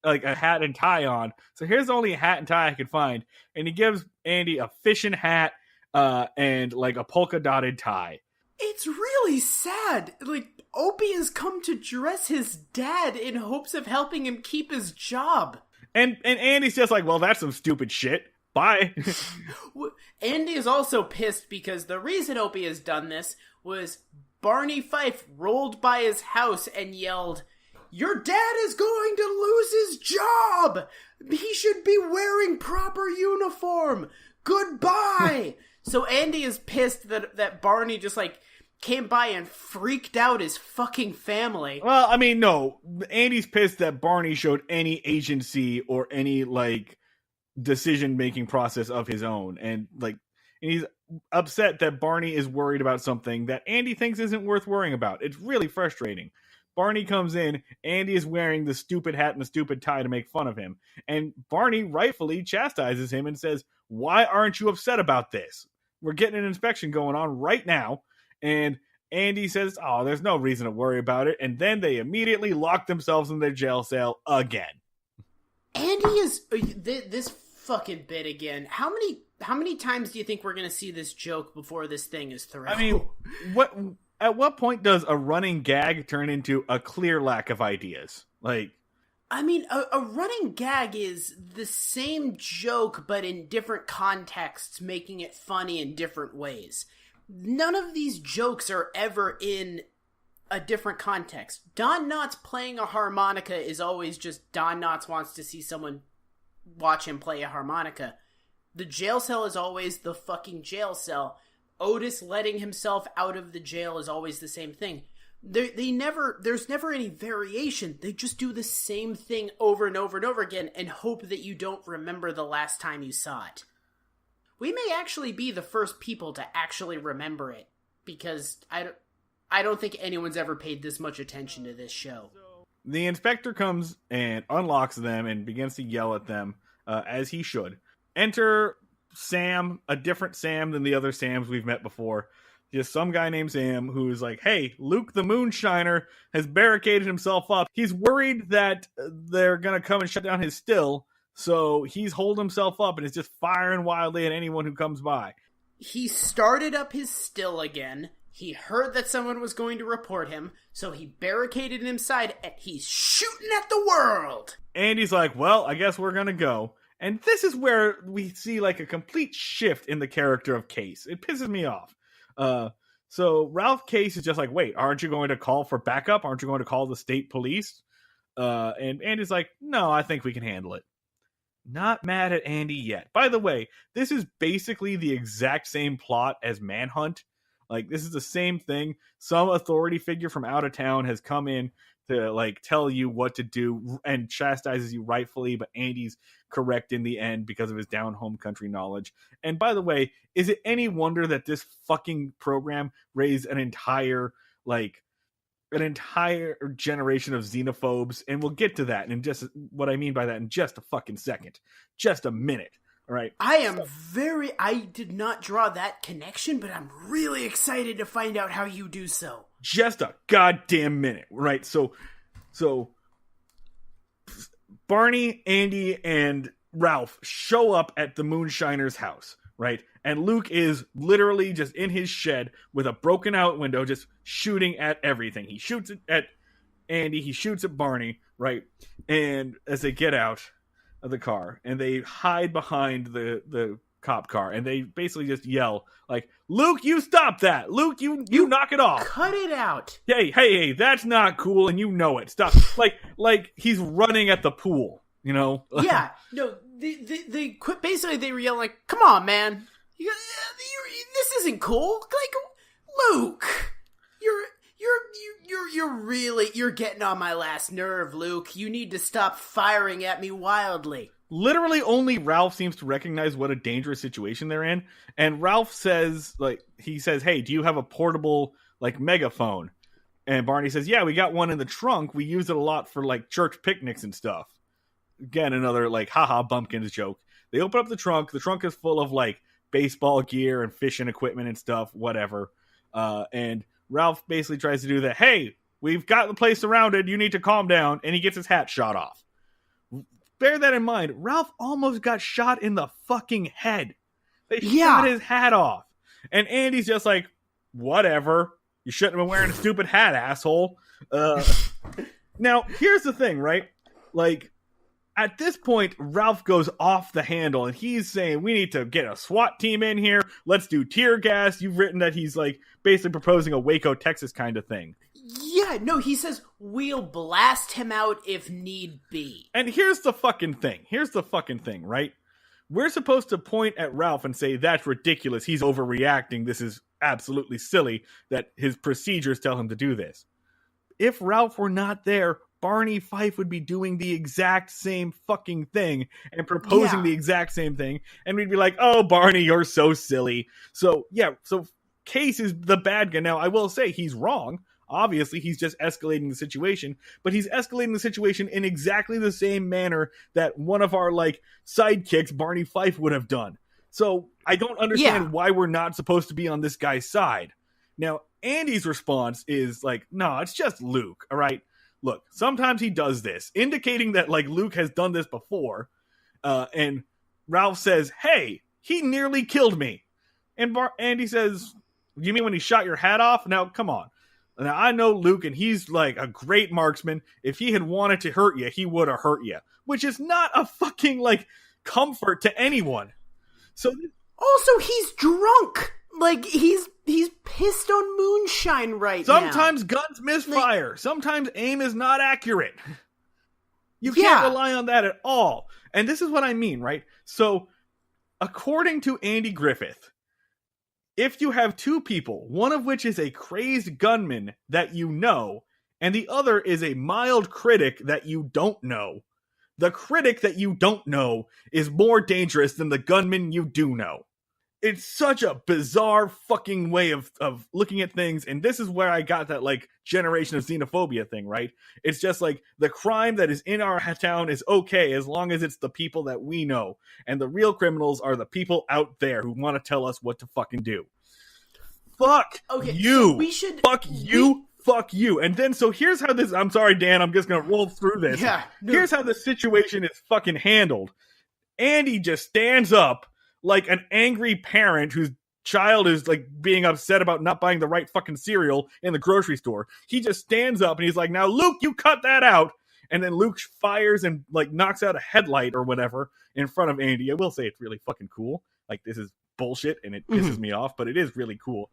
like, a hat and tie on. So here's the only hat and tie I could find. And he gives Andy a fishing hat and, like, a polka-dotted tie. It's really sad. Like, Opie has come to dress his dad in hopes of helping him keep his job. And Andy's just like, well, that's some stupid shit. Bye. Andy is also pissed because the reason Opie has done this was Barney Fife rolled by his house and yelled, your dad is going to lose his job! He should be wearing proper uniform! Goodbye! So Andy is pissed that Barney just, like, came by and freaked out his fucking family. Well, I mean, no. Andy's pissed that Barney showed any agency or any, like, decision-making process of his own. And he's upset that Barney is worried about something that Andy thinks isn't worth worrying about. It's really frustrating. Barney comes in, Andy is wearing the stupid hat and the stupid tie to make fun of him. And Barney rightfully chastises him and says, why aren't you upset about this? We're getting an inspection going on right now. And Andy says, oh, there's no reason to worry about it. And then they immediately lock themselves in their jail cell again. Andy is this fucking bit again. How many times do you think we're going to see this joke before this thing is through? I mean, at what point does a running gag turn into a clear lack of ideas? Like, I mean, a running gag is the same joke, but in different contexts, making it funny in different ways. None of these jokes are ever in a different context. Don Knotts playing a harmonica is always just Don Knotts wants to see someone watch him play a harmonica. The jail cell is always the fucking jail cell. Otis letting himself out of the jail is always the same thing. There's never any variation. They just do the same thing over and over and over again and hope that you don't remember the last time you saw it. We may actually be the first people to actually remember it, because I don't think anyone's ever paid this much attention to this show. The inspector comes and unlocks them and begins to yell at them, as he should. Enter Sam, a different Sam than the other Sams we've met before. Just some guy named Sam who's like, hey, Luke the Moonshiner has barricaded himself up. He's worried that they're going to come and shut down his still, so he's holed himself up and is just firing wildly at anyone who comes by. He started up his still again. He heard that someone was going to report him, so he barricaded inside and he's shooting at the world. Andy's like, well, I guess we're going to go. And this is where we see like a complete shift in the character of Case. It pisses me off. So Ralph Case is just like, wait, aren't you going to call for backup? Aren't you going to call the state police? And Andy's like, no, I think we can handle it. Not mad at Andy yet. By the way, this is basically the exact same plot as Manhunt. Like, this is the same thing. Some authority figure from out of town has come in to, like, tell you what to do and chastises you rightfully, but Andy's correct in the end because of his down home country knowledge. And by the way, is it any wonder that this fucking program raised an entire generation of xenophobes? And we'll get to that and just what I mean by that in just a fucking second. Just a minute. All right. I did not draw that connection, but I'm really excited to find out how you do so. Just a goddamn minute. Right. So Barney, Andy, and Ralph show up at the Moonshiner's house. Right. And Luke is literally just in his shed with a broken out window, just shooting at everything. He shoots at Andy. He shoots at Barney. Right. And as they get out of the car and they hide behind the cop car and they basically just yell like, Luke, you stop that. Luke, you knock it off. Cut it out. Hey, that's not cool. And you know it. Stop. like he's running at the pool, you know? Yeah. No, they quit. Basically they were yelling like, come on, man. This isn't cool. Like, Luke, you're getting on my last nerve, Luke. You need to stop firing at me wildly. Literally only Ralph seems to recognize what a dangerous situation they're in. And Ralph says, hey, do you have a portable, megaphone? And Barney says, yeah, we got one in the trunk. We use it a lot for, church picnics and stuff. Again, another, haha, bumpkins joke. They open up the trunk. The trunk is full of, baseball gear and fishing equipment and stuff, whatever. And Ralph basically tries to do that. Hey, we've got the place surrounded. You need to calm down. And he gets his hat shot off. Bear that in mind. Ralph almost got shot in the fucking head. They shot his hat off. And Andy's just like, whatever. You shouldn't have been wearing a stupid hat, asshole. Now, here's the thing, right? At this point, Ralph goes off the handle and he's saying, we need to get a SWAT team in here. Let's do tear gas. You've written that he's basically proposing a Waco, Texas kind of thing. Yeah, no, he says we'll blast him out if need be. And here's the fucking thing, right? We're supposed to point at Ralph and say, that's ridiculous. He's overreacting. This is absolutely silly that his procedures tell him to do this. If Ralph were not there, Barney Fife would be doing the exact same fucking thing and proposing the exact same thing. And we'd be like, oh, Barney, you're so silly. So Case is the bad guy. Now, I will say he's wrong. Obviously, he's just escalating the situation, but he's escalating the situation in exactly the same manner that one of our, sidekicks, Barney Fife, would have done. So I don't understand why we're not supposed to be on this guy's side. Now, Andy's response is no, it's just Luke, all right? Look, sometimes he does this, indicating that, Luke has done this before. And Ralph says, hey, he nearly killed me. And Andy says, you mean when he shot your hat off? Now, come on. Now, I know Luke, and he's, a great marksman. If he had wanted to hurt you, he would have hurt you. Which is not a fucking, comfort to anyone. So, also, he's drunk. He's pissed on moonshine right now. Sometimes guns misfire. Sometimes aim is not accurate. You can't rely on that at all. And this is what I mean, right? So, according to Andy Griffith, if you have two people, one of which is a crazed gunman that you know, and the other is a mild critic that you don't know, the critic that you don't know is more dangerous than the gunman you do know. It's such a bizarre fucking way of looking at things, and this is where I got that, generation of xenophobia thing, right? It's just the crime that is in our town is okay as long as it's the people that we know, and the real criminals are the people out there who want to tell us what to fucking do. Fuck you! So Fuck you. And then, so here's how this, I'm sorry, Dan, I'm just gonna roll through this. Yeah, no. Here's how the situation is fucking handled. Andy just stands up like an angry parent whose child is being upset about not buying the right fucking cereal in the grocery store. He just stands up and he's like, now Luke, you cut that out. And then Luke fires and knocks out a headlight or whatever in front of Andy. I will say it's really fucking cool. This is bullshit and it pisses me off, but it is really cool.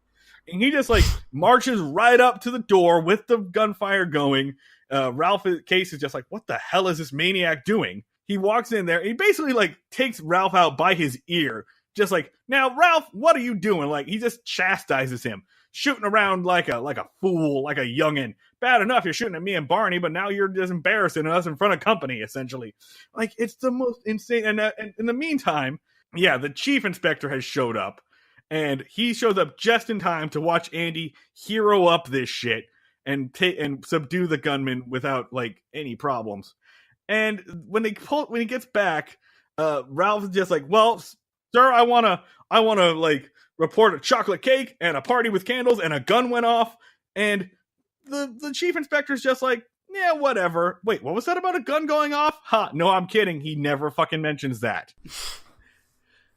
And he just marches right up to the door with the gunfire going. Ralph Case is just what the hell is this maniac doing? he walks in there. And he basically like takes Ralph out by his ear. Just like, now, Ralph, what are you doing? Like, he just chastises him, shooting around like a fool, like a youngin'. Bad enough you're shooting at me and Barney, but now you're just embarrassing us in front of company, essentially. Like, it's the most insane. And in the meantime, yeah, the chief inspector has showed up, and he shows up just in time to watch Andy hero up this shit and subdue the gunman without like any problems. And when he gets back, Ralph's just like, well, sir, I wanna like report a chocolate cake and a party with candles and a gun went off. And the chief inspector's just like, yeah, whatever. Wait, what was that about a gun going off? Ha, no, I'm kidding. He never fucking mentions that.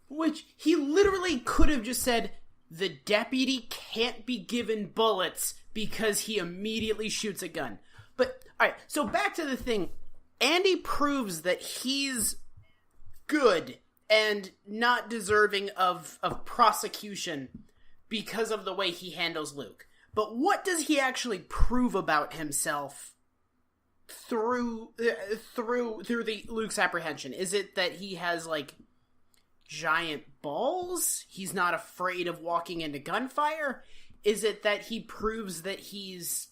Which he literally could have just said, the deputy can't be given bullets because he immediately shoots a gun. But, alright, so back to the thing. Andy proves that he's good and not deserving of prosecution because of the way he handles Luke. But what does he actually prove about himself through the Luke's apprehension? Is it that he has, like, giant balls? He's not afraid of walking into gunfire? Is it that he proves that he's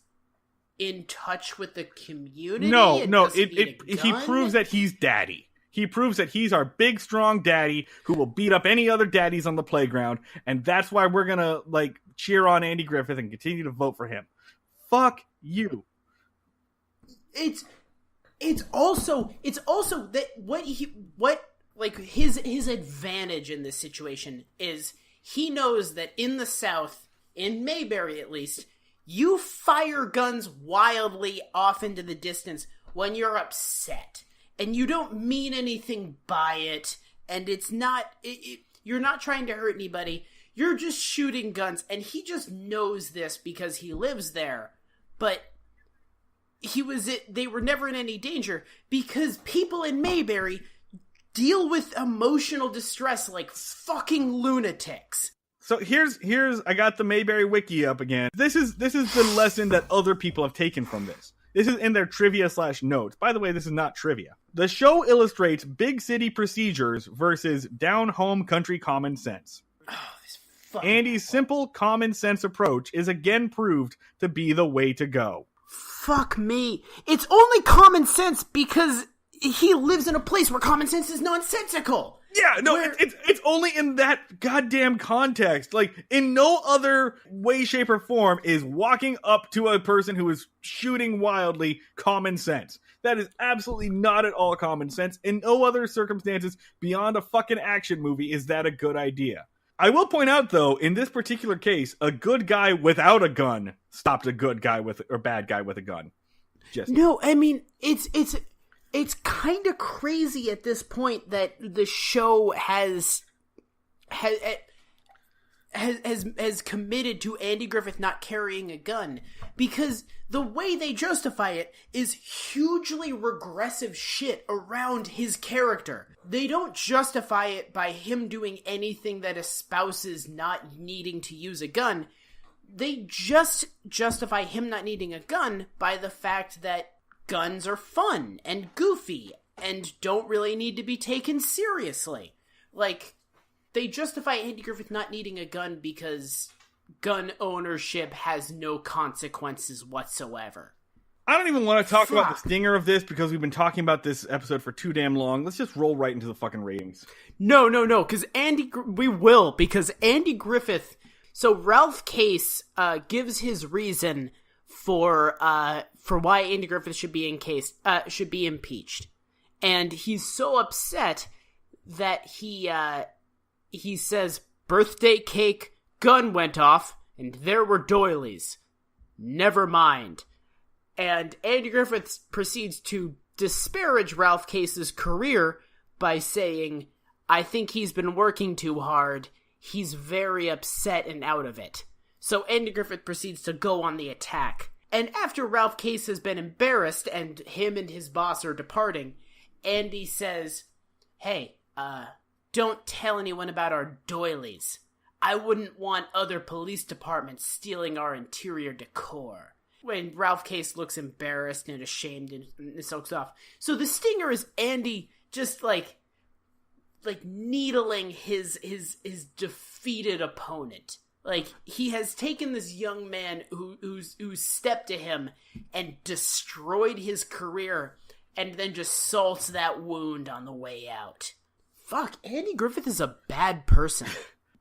in touch with the community? No, he proves that he's daddy. He proves that he's our big, strong daddy who will beat up any other daddies on the playground, and that's why we're gonna, like, cheer on Andy Griffith and continue to vote for him. Fuck you. It's also that his advantage in this situation is he knows that in the South, in Mayberry at least, you fire guns wildly off into the distance when you're upset. And you don't mean anything by it, and it's not, you're not trying to hurt anybody, you're just shooting guns, and he just knows this because he lives there, but they were never in any danger, because people in Mayberry deal with emotional distress like fucking lunatics. So here's I got the Mayberry wiki up again. This is the lesson that other people have taken from this. This is in their trivia/notes. By the way, this is not trivia. The show illustrates big city procedures versus down-home country common sense. Andy's simple common sense approach is again proved to be the way to go. Fuck me. It's only common sense because he lives in a place where common sense is nonsensical. Yeah, no, it's only in that goddamn context. Like, in no other way, shape, or form is walking up to a person who is shooting wildly common sense. That is absolutely not at all common sense. In no other circumstances beyond a fucking action movie is that a good idea. I will point out, though, in this particular case, a good guy without a gun stopped a good guy or bad guy with a gun. No, I mean, it's kind of crazy at this point that the show has committed to Andy Griffith not carrying a gun, because the way they justify it is hugely regressive shit around his character. They don't justify it by him doing anything that espouses not needing to use a gun. They just justify him not needing a gun by the fact that guns are fun and goofy and don't really need to be taken seriously. Like, they justify Andy Griffith not needing a gun because gun ownership has no consequences whatsoever. I don't even want to talk about the stinger of this because we've been talking about this episode for too damn long. Let's just roll right into the fucking ratings. No, because because Andy Griffith... So Ralph Case gives his reason for why Andy Griffith should be impeached, and he's so upset that he says birthday cake, gun went off, and there were doilies. Never mind. And Andy Griffith proceeds to disparage Ralph Case's career by saying, "I think he's been working too hard. He's very upset and out of it." So Andy Griffith proceeds to go on the attack. And after Ralph Case has been embarrassed and him and his boss are departing, Andy says, "Hey, don't tell anyone about our doilies. I wouldn't want other police departments stealing our interior decor." When Ralph Case looks embarrassed and ashamed and sulks off. So the stinger is Andy just like needling his defeated opponent. Like, he has taken this young man who's stepped to him and destroyed his career, and then just salts that wound on the way out. Fuck, Andy Griffith is a bad person.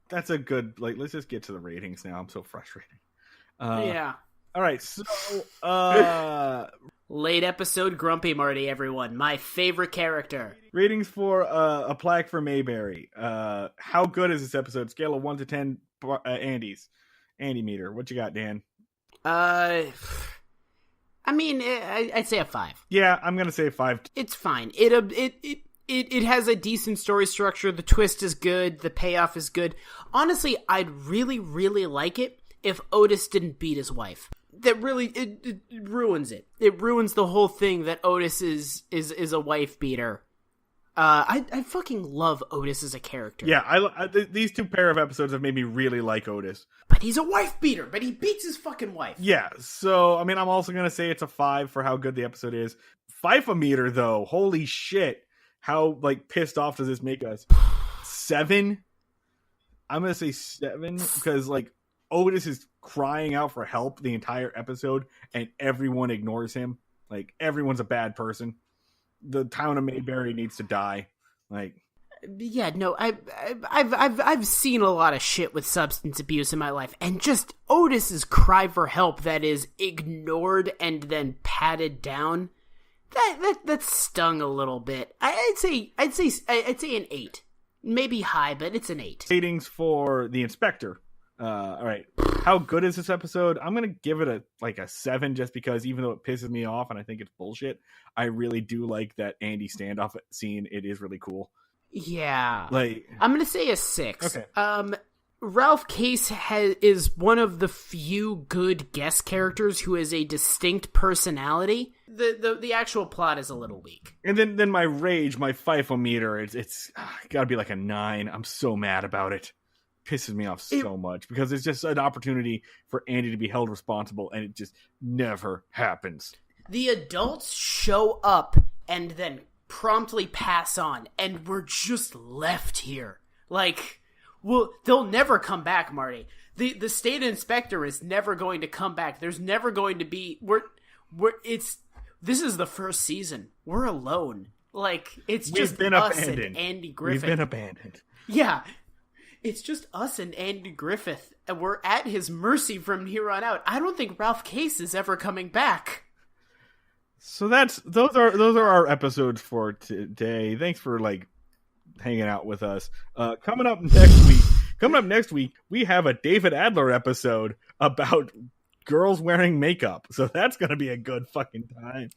That's a good, like, let's just get to the ratings now. I'm so frustrated. Yeah. All right, so Late episode grumpy Marty, everyone. My favorite character. ratings for a Plaque for Mayberry. How good is this episode? Scale of 1 to 10 Andy meter. What you got, Dan? I mean, I'd say a 5. Yeah, I'm gonna say a 5. It's fine. It has a decent story structure. The twist is good. The payoff is good. Honestly, I'd really, really like it if Otis didn't beat his wife. That really, it ruins it. It ruins the whole thing that Otis is a wife beater. I fucking love Otis as a character. Yeah, these two pair of episodes have made me really like Otis. But he's a wife beater, but he beats his fucking wife. Yeah, so, I mean, I'm also going to say it's a 5 for how good the episode is. FIFA-meter, though, holy shit. How, like, pissed off does this make us? 7? I'm going to say 7, because, like, Otis is crying out for help the entire episode, and everyone ignores him. Like, everyone's a bad person. The town of Mayberry needs to die. Like, yeah, no, I've seen a lot of shit with substance abuse in my life, and just Otis's cry for help that is ignored and then patted down, that stung a little bit. I'd say an 8, maybe high, but it's an 8. ratings for the inspector. All right, how good is this episode? I'm gonna give it a 7, just because even though it pisses me off and I think it's bullshit, I really do like that Andy standoff scene. It is really cool. Yeah, like, I'm gonna say a 6. Okay. Ralph Case is one of the few good guest characters who has a distinct personality. The actual plot is a little weak. And then my rage, my FIFO-meter, it's gotta be like a 9. I'm so mad about it. Pisses me off so much, because it's just an opportunity for Andy to be held responsible, and it just never happens. The adults show up and then promptly pass on, and we're just left here. Like, well, they'll never come back, Marty. The state inspector is never going to come back. There's never going to be this is the first season. We're alone. Like, it's just us and Andy Griffith. We've been abandoned. Yeah. It's just us and Andy Griffith, and we're at his mercy from here on out. I don't think Ralph Case is ever coming bact. So those are our episodes for today. Thanks for hanging out with us. Coming up next week, we have a David Adler episode about girls wearing makeup. So that's gonna be a good fucking time.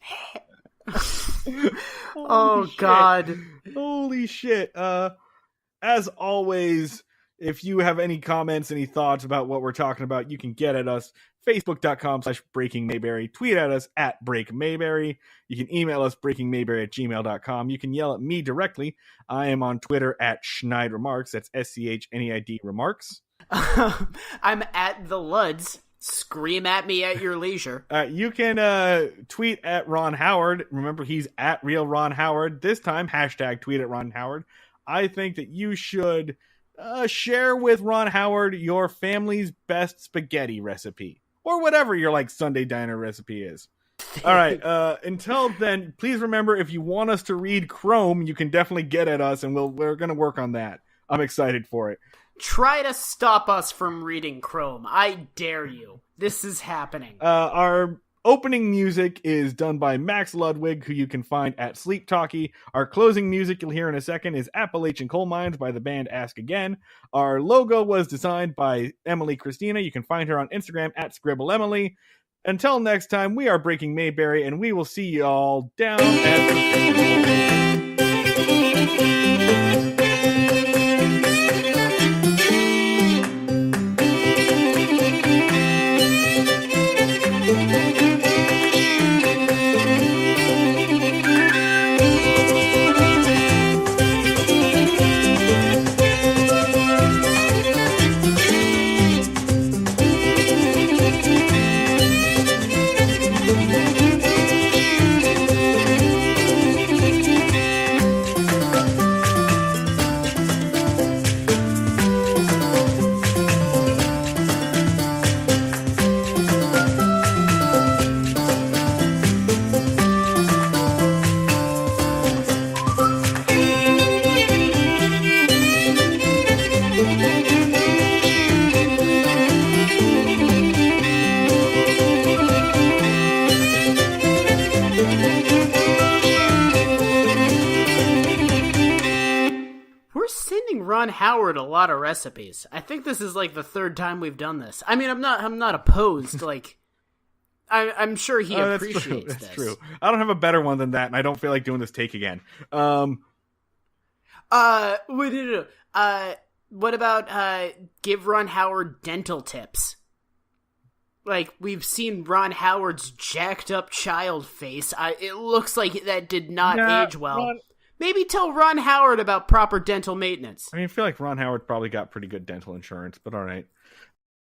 Oh God! Holy shit! As always, if you have any comments, any thoughts about what we're talking about, you can get at us. Facebook.com/BreakingMayberry. Tweet at us at BreakMayberry. You can email us breakingmayberry@gmail.com. You can yell at me directly. I am on Twitter at Schneid Remarks. That's SCHNEID Remarks. I'm at the Luds. Scream at me at your leisure. You can tweet at Ron Howard. Remember, he's at Real Ron Howard. This time, #tweet at Ron Howard. I think that you should share with Ron Howard your family's best spaghetti recipe, or whatever your Sunday diner recipe is. All right. Until then, please remember, if you want us to read Chrome, you can definitely get at us, and we're going to work on that. I'm excited for it. Try to stop us from reading Chrome. I dare you. This is happening. Our opening music is done by Max Ludwig, who you can find at Sleep Talkie. Our closing music you'll hear in a second is Appalachian Coal Mines by the band Ask Again. Our logo was designed by Emily Christina. You can find her on Instagram at ScribbleEmily. Until next time, we are Breaking Mayberry, and we will see y'all down at giving Ron Howard a lot of recipes. I think this is like the third time we've done this. I mean, I'm not opposed. Like, I'm sure he appreciates this. That's true. I don't have a better one than that, and I don't feel like doing this take again. What about give Ron Howard dental tips? Like, we've seen Ron Howard's jacked up child face. It looks like that did not age well. Maybe tell Ron Howard about proper dental maintenance. I mean, I feel like Ron Howard probably got pretty good dental insurance, but all right.